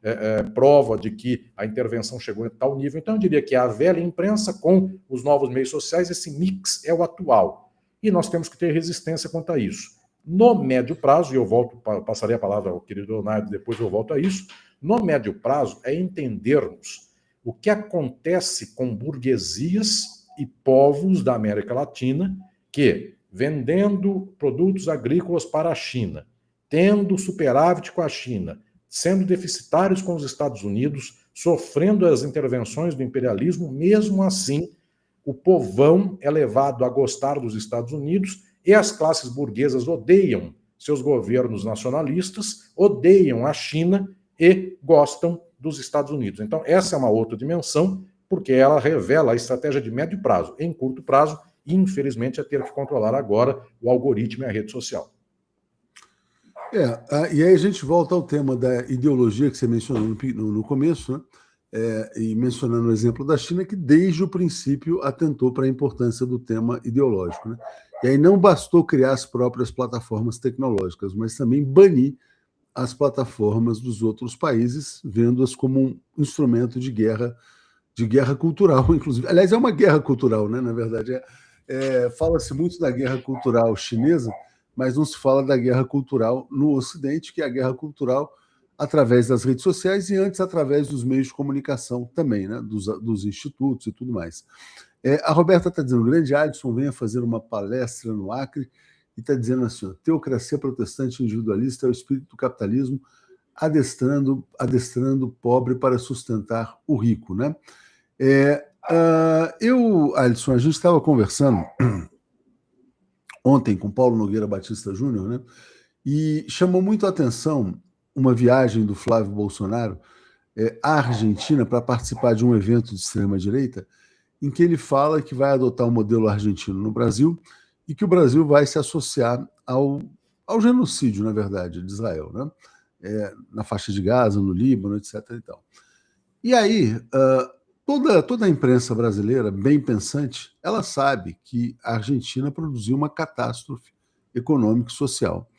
[SPEAKER 2] prova de que a intervenção chegou a tal nível. Então, eu diria que a velha imprensa com os novos meios sociais, esse mix é o atual. E nós temos que ter resistência quanto a isso. No médio prazo, e eu passarei a palavra ao querido Leonardo, depois eu volto a isso, no médio prazo é entendermos o que acontece com burguesias e povos da América Latina que, vendendo produtos agrícolas para a China, tendo superávit com a China, sendo deficitários com os Estados Unidos, sofrendo as intervenções do imperialismo, mesmo assim, o povão é levado a gostar dos Estados Unidos e as classes burguesas odeiam seus governos nacionalistas, odeiam a China e gostam dos Estados Unidos. Então, essa é uma outra dimensão, porque ela revela a estratégia de médio prazo. Em curto prazo, infelizmente, é ter que controlar agora o algoritmo e a rede social.
[SPEAKER 1] E aí a gente volta ao tema da ideologia que você mencionou no começo, né? E mencionando o exemplo da China, que desde o princípio atentou para a importância do tema ideológico, né? E aí não bastou criar as próprias plataformas tecnológicas, mas também banir as plataformas dos outros países, vendo-as como um instrumento de guerra cultural, inclusive. Aliás, é uma guerra cultural, né? Na verdade, fala-se muito da guerra cultural chinesa, mas não se fala da guerra cultural no Ocidente, que é a guerra cultural através das redes sociais e antes através dos meios de comunicação também, né? dos institutos e tudo mais. A Roberta está dizendo, o grande Adson venha fazer uma palestra no Acre e está dizendo assim, ó, teocracia protestante individualista é o espírito do capitalismo adestrando o pobre para sustentar o rico, né? Alisson, a gente estava conversando ontem com Paulo Nogueira Batista Júnior, né? E chamou muito a atenção uma viagem do Flávio Bolsonaro à Argentina para participar de um evento de extrema-direita, em que ele fala que vai adotar o modelo argentino no Brasil e que o Brasil vai se associar ao genocídio, na verdade, de Israel, né? Na faixa de Gaza, no Líbano, etc. E aí, toda a imprensa brasileira, bem pensante, ela sabe que a Argentina produziu uma catástrofe econômica e social.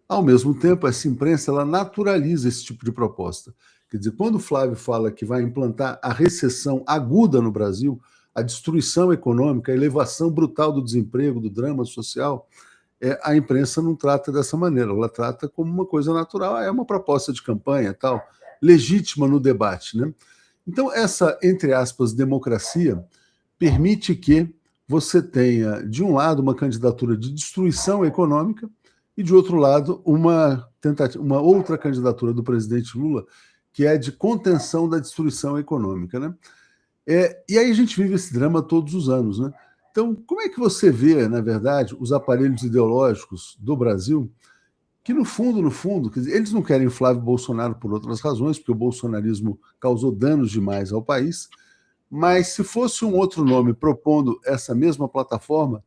[SPEAKER 1] Ao mesmo tempo, essa imprensa ela naturaliza esse tipo de proposta. Quer dizer, quando o Flávio fala que vai implantar a recessão aguda no Brasil, a destruição econômica, a elevação brutal do desemprego, do drama social, a imprensa não trata dessa maneira, ela trata como uma coisa natural, é uma proposta de campanha, tal, legítima no debate, né? Então, essa, entre aspas, democracia permite que você tenha, de um lado, uma candidatura de destruição econômica e, de outro lado, uma outra candidatura do presidente Lula, que é de contenção da destruição econômica, né? E aí a gente vive esse drama todos os anos, né? Então, como é que você vê, na verdade, os aparelhos ideológicos do Brasil, que no fundo, quer dizer, eles não querem Flávio Bolsonaro por outras razões, porque o bolsonarismo causou danos demais ao país, mas se fosse um outro nome propondo essa mesma plataforma,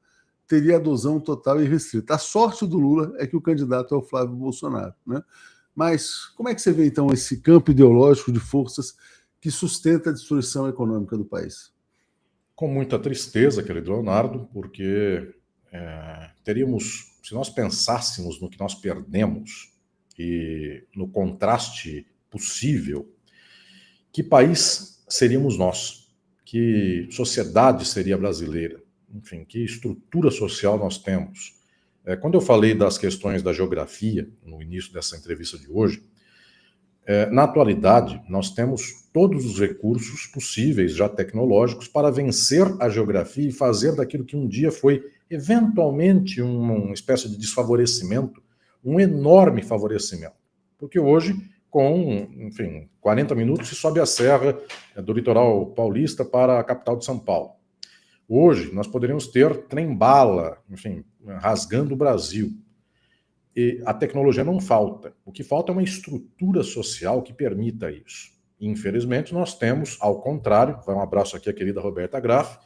[SPEAKER 1] teria adesão total e restrita. A sorte do Lula é que o candidato é o Flávio Bolsonaro, né? Mas como é que você vê, então, esse campo ideológico de forças que sustenta a destruição econômica do país?
[SPEAKER 2] Com muita tristeza, querido Leonardo, porque teríamos, se nós pensássemos no que nós perdemos e no contraste possível, que país seríamos nós? Que sociedade seria brasileira? Enfim, que estrutura social nós temos? Quando eu falei das questões da geografia, no início dessa entrevista de hoje, na atualidade, nós temos todos os recursos possíveis, já tecnológicos, para vencer a geografia e fazer daquilo que um dia foi, eventualmente, uma espécie de desfavorecimento, um enorme favorecimento. Porque hoje, com, enfim, 40 minutos e sobe a serra do litoral paulista para a capital de São Paulo. Hoje, nós poderíamos ter trem-bala, enfim, rasgando o Brasil. E a tecnologia não falta. O que falta é uma estrutura social que permita isso. Infelizmente, nós temos, ao contrário, vai um abraço aqui à querida Roberta Graff,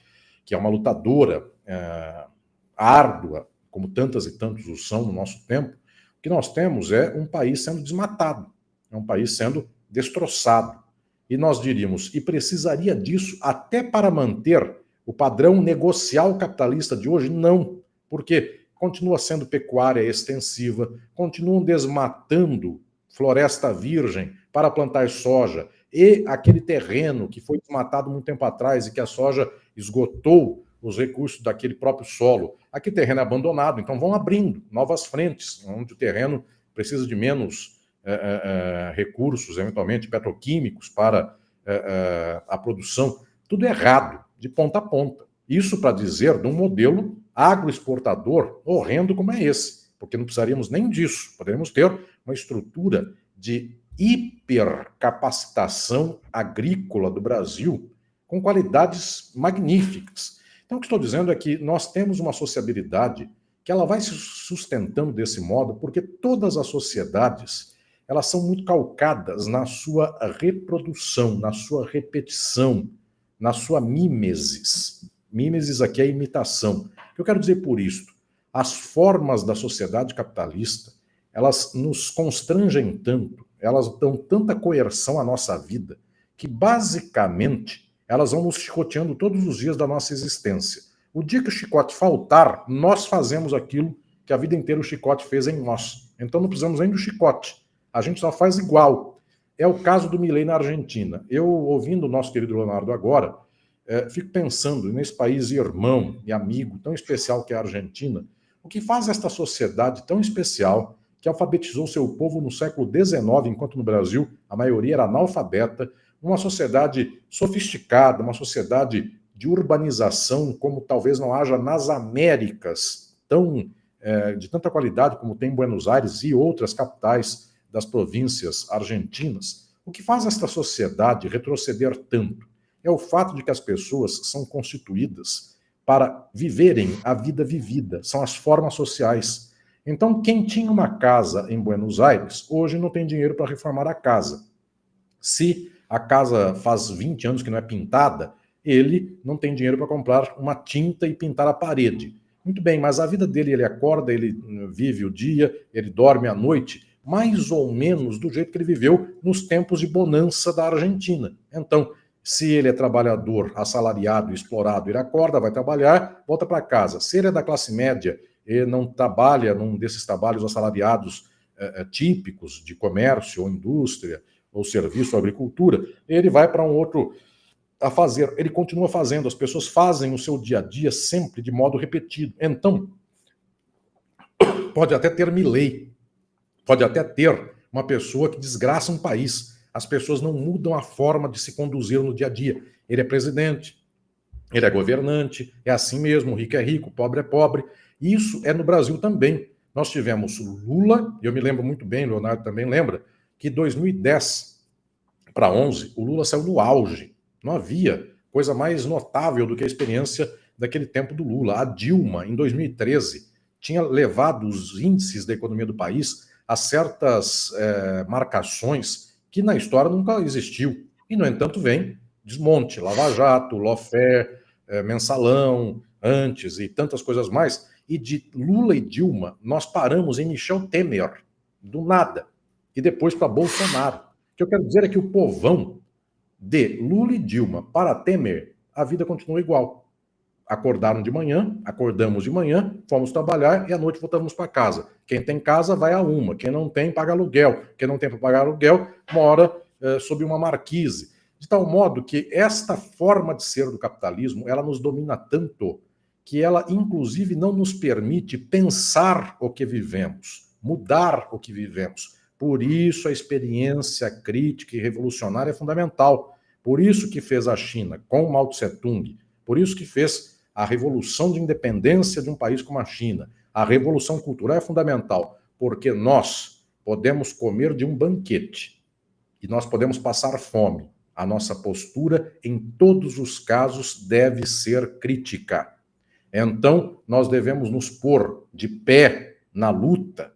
[SPEAKER 2] que é uma lutadora árdua, como tantas e tantos o são no nosso tempo. O que nós temos é um país sendo desmatado, é um país sendo destroçado. E nós diríamos, e precisaria disso até para manter o padrão negocial capitalista de hoje? Não, porque continua sendo pecuária extensiva, continuam desmatando floresta virgem para plantar soja, e aquele terreno que foi desmatado muito tempo atrás e que a soja esgotou os recursos daquele próprio solo. Aquele terreno é abandonado, então vão abrindo novas frentes, onde o terreno precisa de menos recursos, eventualmente petroquímicos, para a produção. Tudo errado, de ponta a ponta. Isso para dizer de um modelo agroexportador horrendo como é esse, porque não precisaríamos nem disso. Poderíamos ter uma estrutura de hipercapacitação agrícola do Brasil com qualidades magníficas. Então, o que estou dizendo é que nós temos uma sociabilidade que ela vai se sustentando desse modo, porque todas as sociedades elas são muito calcadas na sua reprodução, na sua repetição, na sua mímesis. Mímesis aqui é imitação. O que eu quero dizer por isto? As formas da sociedade capitalista, elas nos constrangem tanto, elas dão tanta coerção à nossa vida, que basicamente elas vão nos chicoteando todos os dias da nossa existência. O dia que o chicote faltar, nós fazemos aquilo que a vida inteira o chicote fez em nós. Então não precisamos nem do chicote. A gente só faz igual. É o caso do Milei na Argentina. Eu, ouvindo o nosso querido Leonardo agora, fico pensando nesse país irmão e amigo tão especial que é a Argentina, o que faz esta sociedade tão especial, que alfabetizou seu povo no século XIX, enquanto no Brasil a maioria era analfabeta, uma sociedade sofisticada, uma sociedade de urbanização como talvez não haja nas Américas, de tanta qualidade como tem em Buenos Aires e outras capitais das províncias argentinas. O que faz esta sociedade retroceder tanto é o fato de que as pessoas são constituídas para viverem a vida vivida, são as formas sociais. Então, quem tinha uma casa em Buenos Aires, hoje não tem dinheiro para reformar a casa. Se a casa faz 20 anos que não é pintada, ele não tem dinheiro para comprar uma tinta e pintar a parede. Muito bem, mas a vida dele, ele acorda, ele vive o dia, ele dorme à noite, mais ou menos do jeito que ele viveu nos tempos de bonança da Argentina. Então, se ele é trabalhador, assalariado, explorado, ele acorda, vai trabalhar, volta para casa. Se ele é da classe média e não trabalha num desses trabalhos assalariados típicos de comércio ou indústria, ou serviço ou agricultura, ele vai para um outro a fazer. Ele continua fazendo, as pessoas fazem o seu dia a dia sempre de modo repetido. Então, pode até ter Milei, pode até ter uma pessoa que desgraça um país. As pessoas não mudam a forma de se conduzir no dia a dia. Ele é presidente, ele é governante, é assim mesmo, o rico é rico, o pobre é pobre. Isso é no Brasil também. Nós tivemos Lula, e eu me lembro muito bem, Leonardo também lembra, que 2010 para 11, o Lula saiu no auge. Não havia coisa mais notável do que a experiência daquele tempo do Lula. A Dilma, em 2013, tinha levado os índices da economia do país a certas marcações que na história nunca existiu. E, no entanto, vem desmonte, Lava Jato, lawfare, mensalão, antes e tantas coisas mais. E de Lula e Dilma, nós paramos em Michel Temer, do nada. E depois para Bolsonaro. O que eu quero dizer é que o povão de Lula e Dilma para Temer, a vida continua igual. Acordaram de manhã, acordamos de manhã, fomos trabalhar e à noite voltamos para casa. Quem tem casa vai a uma, quem não tem paga aluguel. Quem não tem para pagar aluguel mora sob uma marquise. De tal modo que esta forma de ser do capitalismo, ela nos domina tanto que ela, inclusive, não nos permite pensar o que vivemos, mudar o que vivemos. Por isso a experiência crítica e revolucionária é fundamental. Por isso que fez a China com Mao Tse-tung, por isso que fez a revolução de independência de um país como a China. A revolução cultural é fundamental, porque nós podemos comer de um banquete, e nós podemos passar fome. A nossa postura, em todos os casos, deve ser crítica. Então, nós devemos nos pôr de pé na luta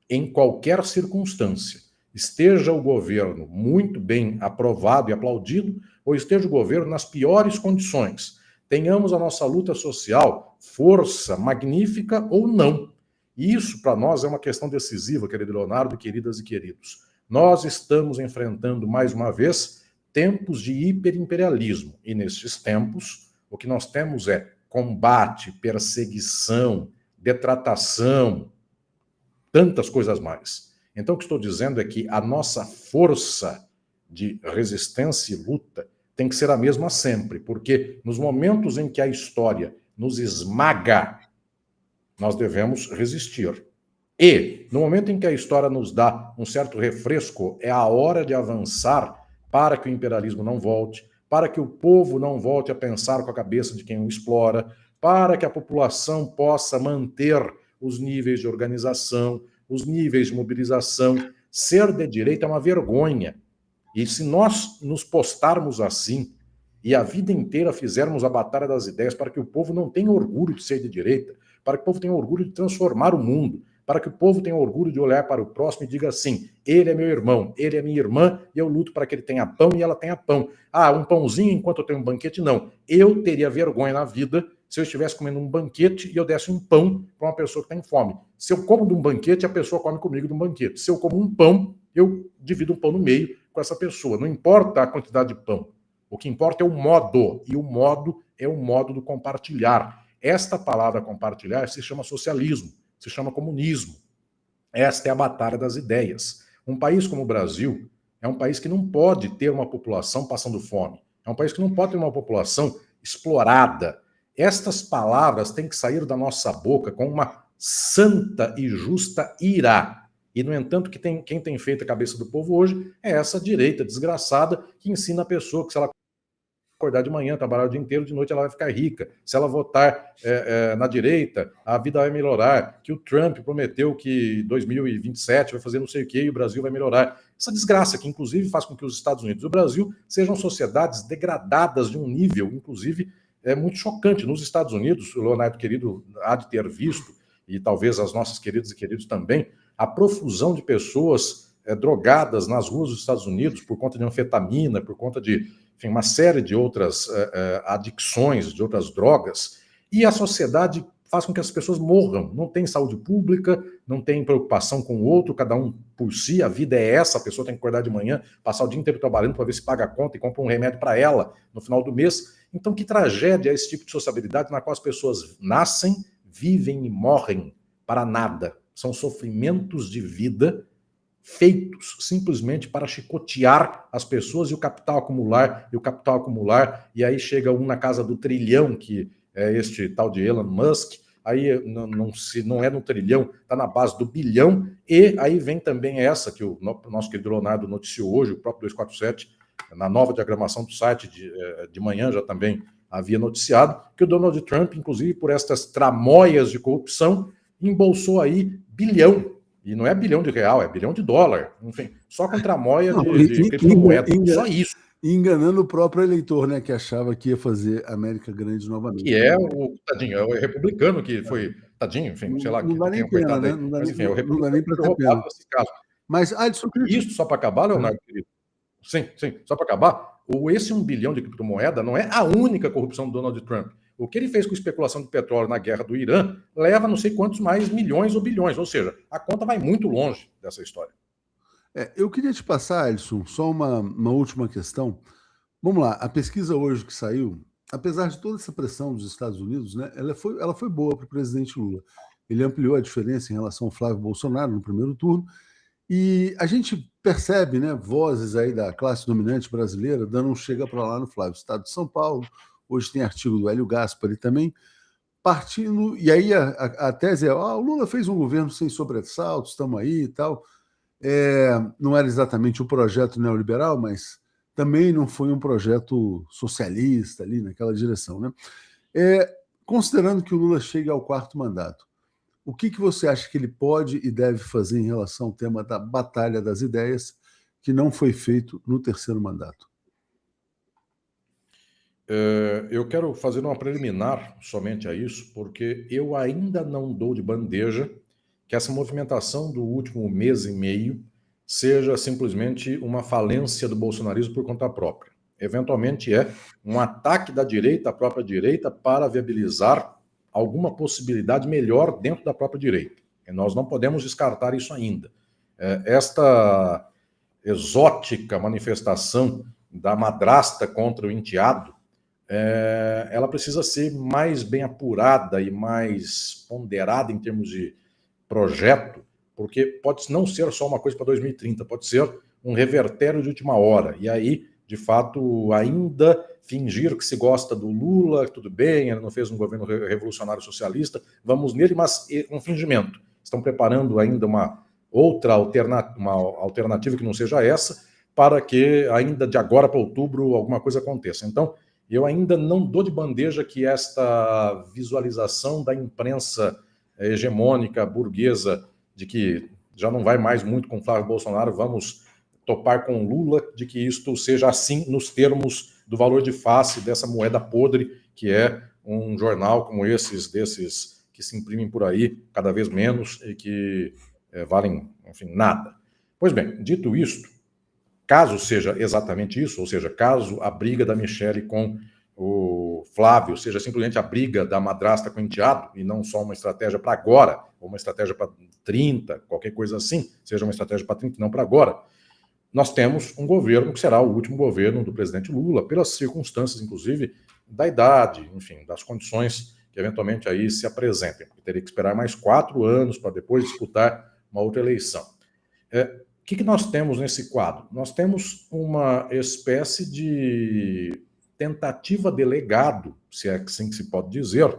[SPEAKER 2] em qualquer circunstância. Esteja o governo muito bem aprovado e aplaudido, ou esteja o governo nas piores condições. Tenhamos a nossa luta social força magnífica ou não. E isso, para nós, é uma questão decisiva, querido Leonardo, queridas e queridos. Nós estamos enfrentando, mais uma vez, tempos de hiperimperialismo. E nesses tempos, o que nós temos é combate, perseguição, detratação, tantas coisas mais. Então, o que estou dizendo é que a nossa força de resistência e luta tem que ser a mesma sempre, porque nos momentos em que a história nos esmaga, nós devemos resistir. E, no momento em que a história nos dá um certo refresco, é a hora de avançar para que o imperialismo não volte, para que o povo não volte a pensar com a cabeça de quem o explora, para que a população possa manter os níveis de organização, os níveis de mobilização. Ser de direita é uma vergonha. E se nós nos postarmos assim e a vida inteira fizermos a batalha das ideias para que o povo não tenha orgulho de ser de direita, para que o povo tenha orgulho de transformar o mundo, para que o povo tenha orgulho de olhar para o próximo e diga assim, ele é meu irmão, ele é minha irmã, e eu luto para que ele tenha pão e ela tenha pão. Ah, um pãozinho enquanto eu tenho um banquete? Não. Eu teria vergonha na vida se eu estivesse comendo um banquete e eu desse um pão para uma pessoa que tem fome. Se eu como de um banquete, a pessoa come comigo de um banquete. Se eu como um pão, eu divido um pão no meio com essa pessoa. Não importa a quantidade de pão. O que importa é o modo, e o modo é o modo do compartilhar. Esta palavra compartilhar se chama socialismo, se chama comunismo. Esta é a batalha das ideias. Um país como o Brasil é um país que não pode ter uma população passando fome. É um país que não pode ter uma população explorada. Estas palavras têm que sair da nossa boca com uma santa e justa ira. E, no entanto, quem tem feito a cabeça do povo hoje é essa direita desgraçada que ensina a pessoa que se ela acordar de manhã, trabalhar o dia inteiro, de noite ela vai ficar rica. Se ela votar na direita, a vida vai melhorar. Que o Trump prometeu que 2027 vai fazer não sei o quê e o Brasil vai melhorar. Essa desgraça que, inclusive, faz com que os Estados Unidos e o Brasil sejam sociedades degradadas de um nível, inclusive, muito chocante. Nos Estados Unidos, o Leonardo querido há de ter visto, e talvez as nossas queridas e queridos também, a profusão de pessoas drogadas nas ruas dos Estados Unidos por conta de anfetamina, por conta de, enfim, uma série de outras adicções, de outras drogas, e a sociedade faz com que as pessoas morram. Não tem saúde pública, não tem preocupação com o outro, cada um por si, a vida é essa, a pessoa tem que acordar de manhã, passar o dia inteiro trabalhando para ver se paga a conta e compra um remédio para ela no final do mês. Então, que tragédia é esse tipo de sociabilidade na qual as pessoas nascem, vivem e morrem para nada. São sofrimentos de vida feitos simplesmente para chicotear as pessoas e o capital acumular, e aí chega um na casa do trilhão, que é este tal de Elon Musk, aí não é no trilhão, está na base do bilhão, e aí vem também essa que o nosso querido Leonardo noticiou hoje, o próprio 247, na nova diagramação do site de manhã já também havia noticiado, que o Donald Trump, inclusive por estas tramóias de corrupção, embolsou aí bilhão. E não é bilhão de real, é bilhão de dólar. Enfim, só com tramóia de criptomoeda. Só isso.
[SPEAKER 1] Enganando o próprio eleitor, né? Que achava que ia fazer a América grande novamente.
[SPEAKER 2] Que é o tadinho, é o republicano que foi. Tadinho, enfim, sei lá.
[SPEAKER 1] Não dá nem pena, né? Não dá nem para ter pena.
[SPEAKER 2] Nesse caso.
[SPEAKER 1] Mas, Alisson...
[SPEAKER 2] Isso só para acabar, Leonardo, querido? Sim, só para acabar. Esse 1 bilhão de criptomoeda não é a única corrupção do Donald Trump. O que ele fez com especulação de petróleo na guerra do Irã leva não sei quantos mais milhões ou bilhões. Ou seja, a conta vai muito longe dessa história.
[SPEAKER 1] Eu queria te passar, Alisson, só uma última questão. Vamos lá, a pesquisa hoje que saiu, apesar de toda essa pressão dos Estados Unidos, né, ela foi boa para o presidente Lula. Ele ampliou a diferença em relação ao Flávio Bolsonaro no primeiro turno, e a gente percebe, né, vozes aí da classe dominante brasileira dando um chega para lá no Flávio. Estado de São Paulo, hoje tem artigo do Hélio Gaspari também, partindo, e aí a tese é, o Lula fez um governo sem sobressaltos, estamos aí e tal. Não era exatamente um projeto neoliberal, mas também não foi um projeto socialista ali naquela direção, né? Considerando que o Lula chegue ao 4º mandato, o que você acha que ele pode e deve fazer em relação ao tema da batalha das ideias, que não foi feito no terceiro mandato?
[SPEAKER 2] Eu quero fazer uma preliminar somente a isso, porque eu ainda não dou de bandeja que essa movimentação do último mês e meio seja simplesmente uma falência do bolsonarismo por conta própria. Eventualmente é um ataque da direita à própria direita para viabilizar alguma possibilidade melhor dentro da própria direita. E nós não podemos descartar isso ainda. Esta exótica manifestação da madrasta contra o enteado, ela precisa ser mais bem apurada e mais ponderada em termos de projeto, porque pode não ser só uma coisa para 2030, pode ser um revertério de última hora. E aí, de fato, ainda fingir que se gosta do Lula, tudo bem, ele não fez um governo revolucionário socialista, vamos nele, mas um fingimento. Estão preparando ainda uma alternativa que não seja essa, para que ainda de agora para outubro alguma coisa aconteça. Então, eu ainda não dou de bandeja que esta visualização da imprensa hegemônica, burguesa, de que já não vai mais muito com Flávio Bolsonaro, vamos topar com Lula, de que isto seja assim nos termos do valor de face dessa moeda podre, que é um jornal como desses que se imprimem por aí cada vez menos e que valem, enfim, nada. Pois bem, dito isto, caso seja exatamente isso, ou seja, caso a briga da Michelle com o Flávio seja simplesmente a briga da madrasta com o enteado, e não só uma estratégia para agora, ou uma estratégia para 30, qualquer coisa assim, seja uma estratégia para 30, não para agora, nós temos um governo que será o último governo do presidente Lula, pelas circunstâncias, inclusive, da idade, enfim, das condições que eventualmente aí se apresentem. Teria que esperar mais 4 anos para depois disputar uma outra eleição. O que nós temos nesse quadro? Nós temos uma espécie de tentativa de legado, se é assim que se pode dizer,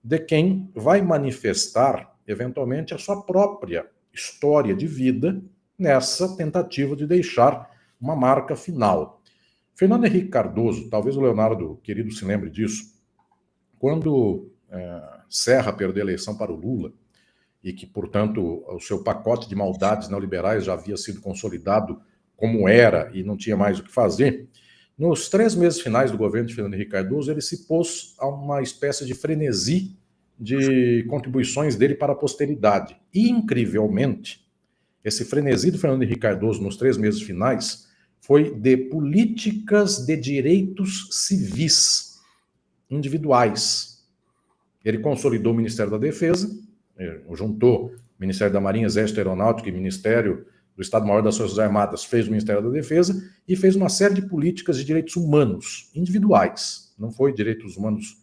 [SPEAKER 2] de quem vai manifestar, eventualmente, a sua própria história de vida nessa tentativa de deixar uma marca final. Fernando Henrique Cardoso, talvez o Leonardo querido se lembre disso, quando Serra perdeu a eleição para o Lula, e que, portanto, o seu pacote de maldades neoliberais já havia sido consolidado como era e não tinha mais o que fazer, nos 3 meses finais do governo de Fernando Henrique Cardoso, ele se pôs a uma espécie de frenesi de contribuições dele para a posteridade. E, incrivelmente, esse frenesi do Fernando Henrique Cardoso nos 3 meses finais foi de políticas de direitos civis individuais. Ele consolidou o Ministério da Defesa, juntou o Ministério da Marinha, Exército, Aeronáutica e Ministério do Estado-Maior das Forças Armadas, fez o Ministério da Defesa e fez uma série de políticas de direitos humanos individuais. Não foi direitos humanos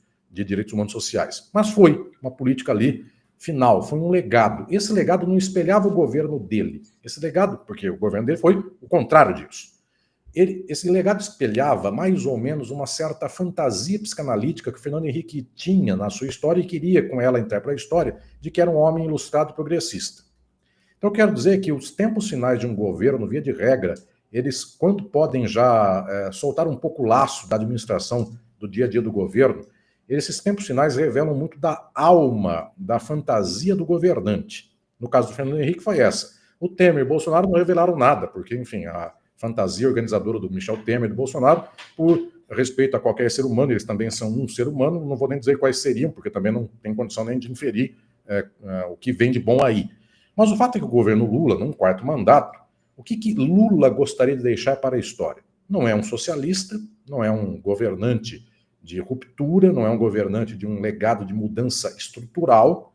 [SPEAKER 2] sociais, mas foi uma política ali final, foi um legado. Esse legado não espelhava o governo dele. Esse legado, porque o governo dele foi o contrário disso. Esse legado espelhava mais ou menos uma certa fantasia psicanalítica que o Fernando Henrique tinha na sua história e queria com ela entrar para a história, de que era um homem ilustrado progressista. Então eu quero dizer que os tempos finais de um governo, via de regra, eles, quando podem já soltar um pouco o laço da administração do dia a dia do governo, esses tempos finais revelam muito da alma, da fantasia do governante. No caso do Fernando Henrique foi essa. O Temer e o Bolsonaro não revelaram nada, porque, enfim, a fantasia organizadora do Michel Temer e do Bolsonaro, por respeito a qualquer ser humano, eles também são um ser humano, não vou nem dizer quais seriam, porque também não tem condição nem de inferir o que vem de bom aí. Mas o fato é que o governo Lula, num 4º mandato, o que Lula gostaria de deixar para a história? Não é um socialista, não é um governante de ruptura, não é um governante de um legado de mudança estrutural,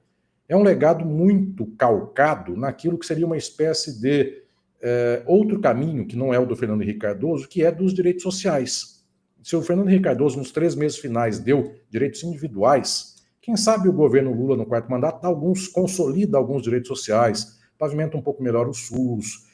[SPEAKER 2] é um legado muito calcado naquilo que seria uma espécie de outro caminho, que não é o do Fernando Henrique Cardoso, que é dos direitos sociais. Se o Fernando Henrique Cardoso, nos 3 meses finais, deu direitos individuais, quem sabe o governo Lula, no 4º mandato, consolida alguns direitos sociais, pavimenta um pouco melhor o SUS,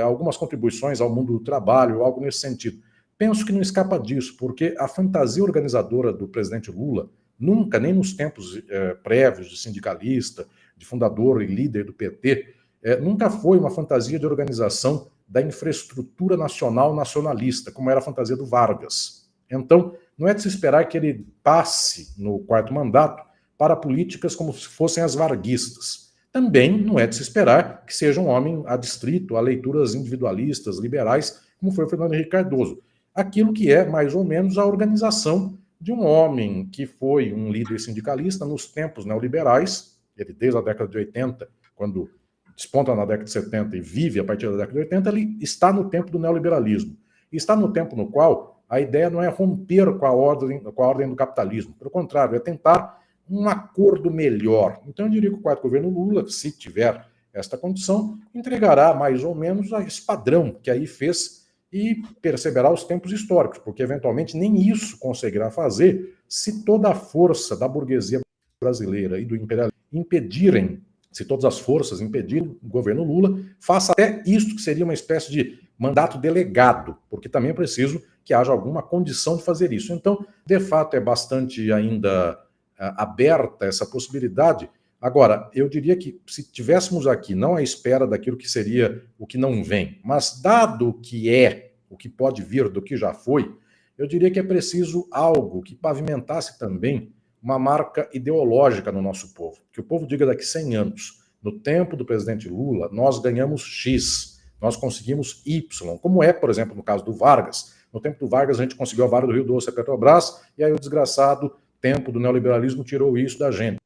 [SPEAKER 2] algumas contribuições ao mundo do trabalho, algo nesse sentido. Penso que não escapa disso, porque a fantasia organizadora do presidente Lula, nunca, nem nos tempos prévios de sindicalista, de fundador e líder do PT, nunca foi uma fantasia de organização da infraestrutura nacional nacionalista, como era a fantasia do Vargas. Então, não é de se esperar que ele passe no 4º mandato para políticas como se fossem as varguistas. Também não é de se esperar que seja um homem adstrito a leituras individualistas, liberais, como foi o Fernando Henrique Cardoso. Aquilo que é, mais ou menos, a organização de um homem que foi um líder sindicalista nos tempos neoliberais, ele desde a década de 80, quando desponta na década de 70 e vive a partir da década de 80, ele está no tempo do neoliberalismo. E está no tempo no qual a ideia não é romper com a ordem do capitalismo, pelo contrário, é tentar um acordo melhor. Então eu diria que o quarto governo Lula, se tiver esta condição, entregará mais ou menos esse padrão que aí fez e perceberá os tempos históricos, porque eventualmente nem isso conseguirá fazer se toda a força da burguesia brasileira e do imperialismo impedirem, se todas as forças impedirem o governo Lula, faça até isso que seria uma espécie de mandato delegado, porque também é preciso que haja alguma condição de fazer isso. Então, de fato, é bastante ainda aberta essa possibilidade. Agora, eu diria que se tivéssemos aqui, não à espera daquilo que seria o que não vem, mas dado o que é, o que pode vir do que já foi, eu diria que é preciso algo que pavimentasse também uma marca ideológica no nosso povo. Que o povo diga daqui 100 anos, no tempo do presidente Lula, nós ganhamos X, nós conseguimos Y, como é, por exemplo, no caso do Vargas. No tempo do Vargas, a gente conseguiu a Vale do Rio Doce, a Petrobras, e aí o desgraçado tempo do neoliberalismo tirou isso da gente.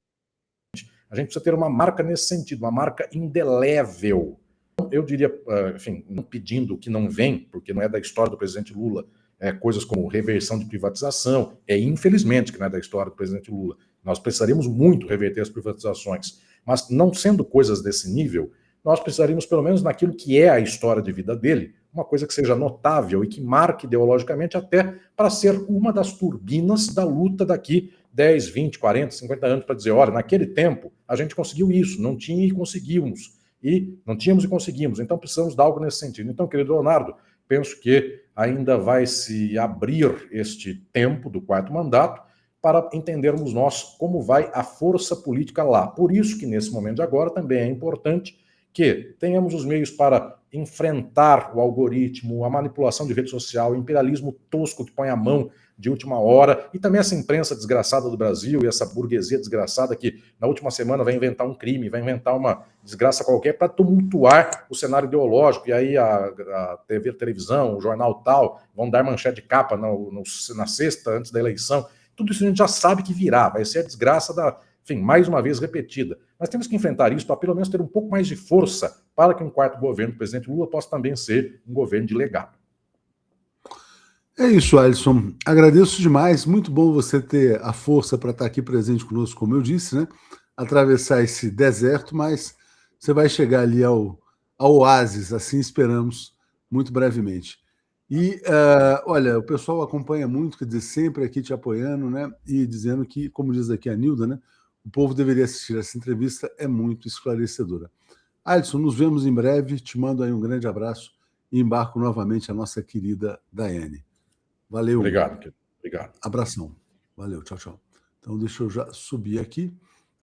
[SPEAKER 2] A gente precisa ter uma marca nesse sentido, uma marca indelével. Eu diria, enfim, não pedindo que não vem, porque não é da história do presidente Lula, coisas como reversão de privatização, infelizmente que não é da história do presidente Lula. Nós precisaríamos muito reverter as privatizações, mas não sendo coisas desse nível, nós precisaríamos, pelo menos naquilo que é a história de vida dele, uma coisa que seja notável e que marque ideologicamente até para ser uma das turbinas da luta daqui 10, 20, 40, 50 anos, para dizer, olha, naquele tempo a gente conseguiu isso, não tinha e conseguimos, e não tínhamos e conseguimos, então precisamos de algo nesse sentido. Então, querido Leonardo, penso que ainda vai se abrir este tempo do quarto mandato para entendermos nós como vai a força política lá. Por isso que nesse momento de agora também é importante que tenhamos os meios para enfrentar o algoritmo, a manipulação de rede social, o imperialismo tosco que põe a mão de última hora, e também essa imprensa desgraçada do Brasil e essa burguesia desgraçada que na última semana vai inventar um crime, vai inventar uma desgraça qualquer para tumultuar o cenário ideológico, e aí a televisão, o jornal tal, vão dar manchete de capa na sexta, antes da eleição. Tudo isso a gente já sabe que virá, vai ser a desgraça da... Enfim, mais uma vez repetida. Mas temos que enfrentar isso para pelo menos ter um pouco mais de força para que um quarto governo do presidente Lula possa também ser um governo de legado.
[SPEAKER 1] É isso, Alisson. Agradeço demais. Muito bom você ter a força para estar aqui presente conosco, como eu disse, né? Atravessar esse deserto, mas você vai chegar ali ao oásis, assim esperamos, muito brevemente. E, olha, o pessoal acompanha muito, quer dizer, sempre aqui te apoiando, né? E dizendo que, como diz aqui a Nilda, né? O povo deveria assistir essa entrevista, é muito esclarecedora. Alisson, nos vemos em breve, te mando aí um grande abraço e embarco novamente a nossa querida Daiane. Valeu.
[SPEAKER 2] Obrigado, querido. Obrigado.
[SPEAKER 1] Abração. Valeu, tchau, tchau. Então, deixa eu já subir aqui.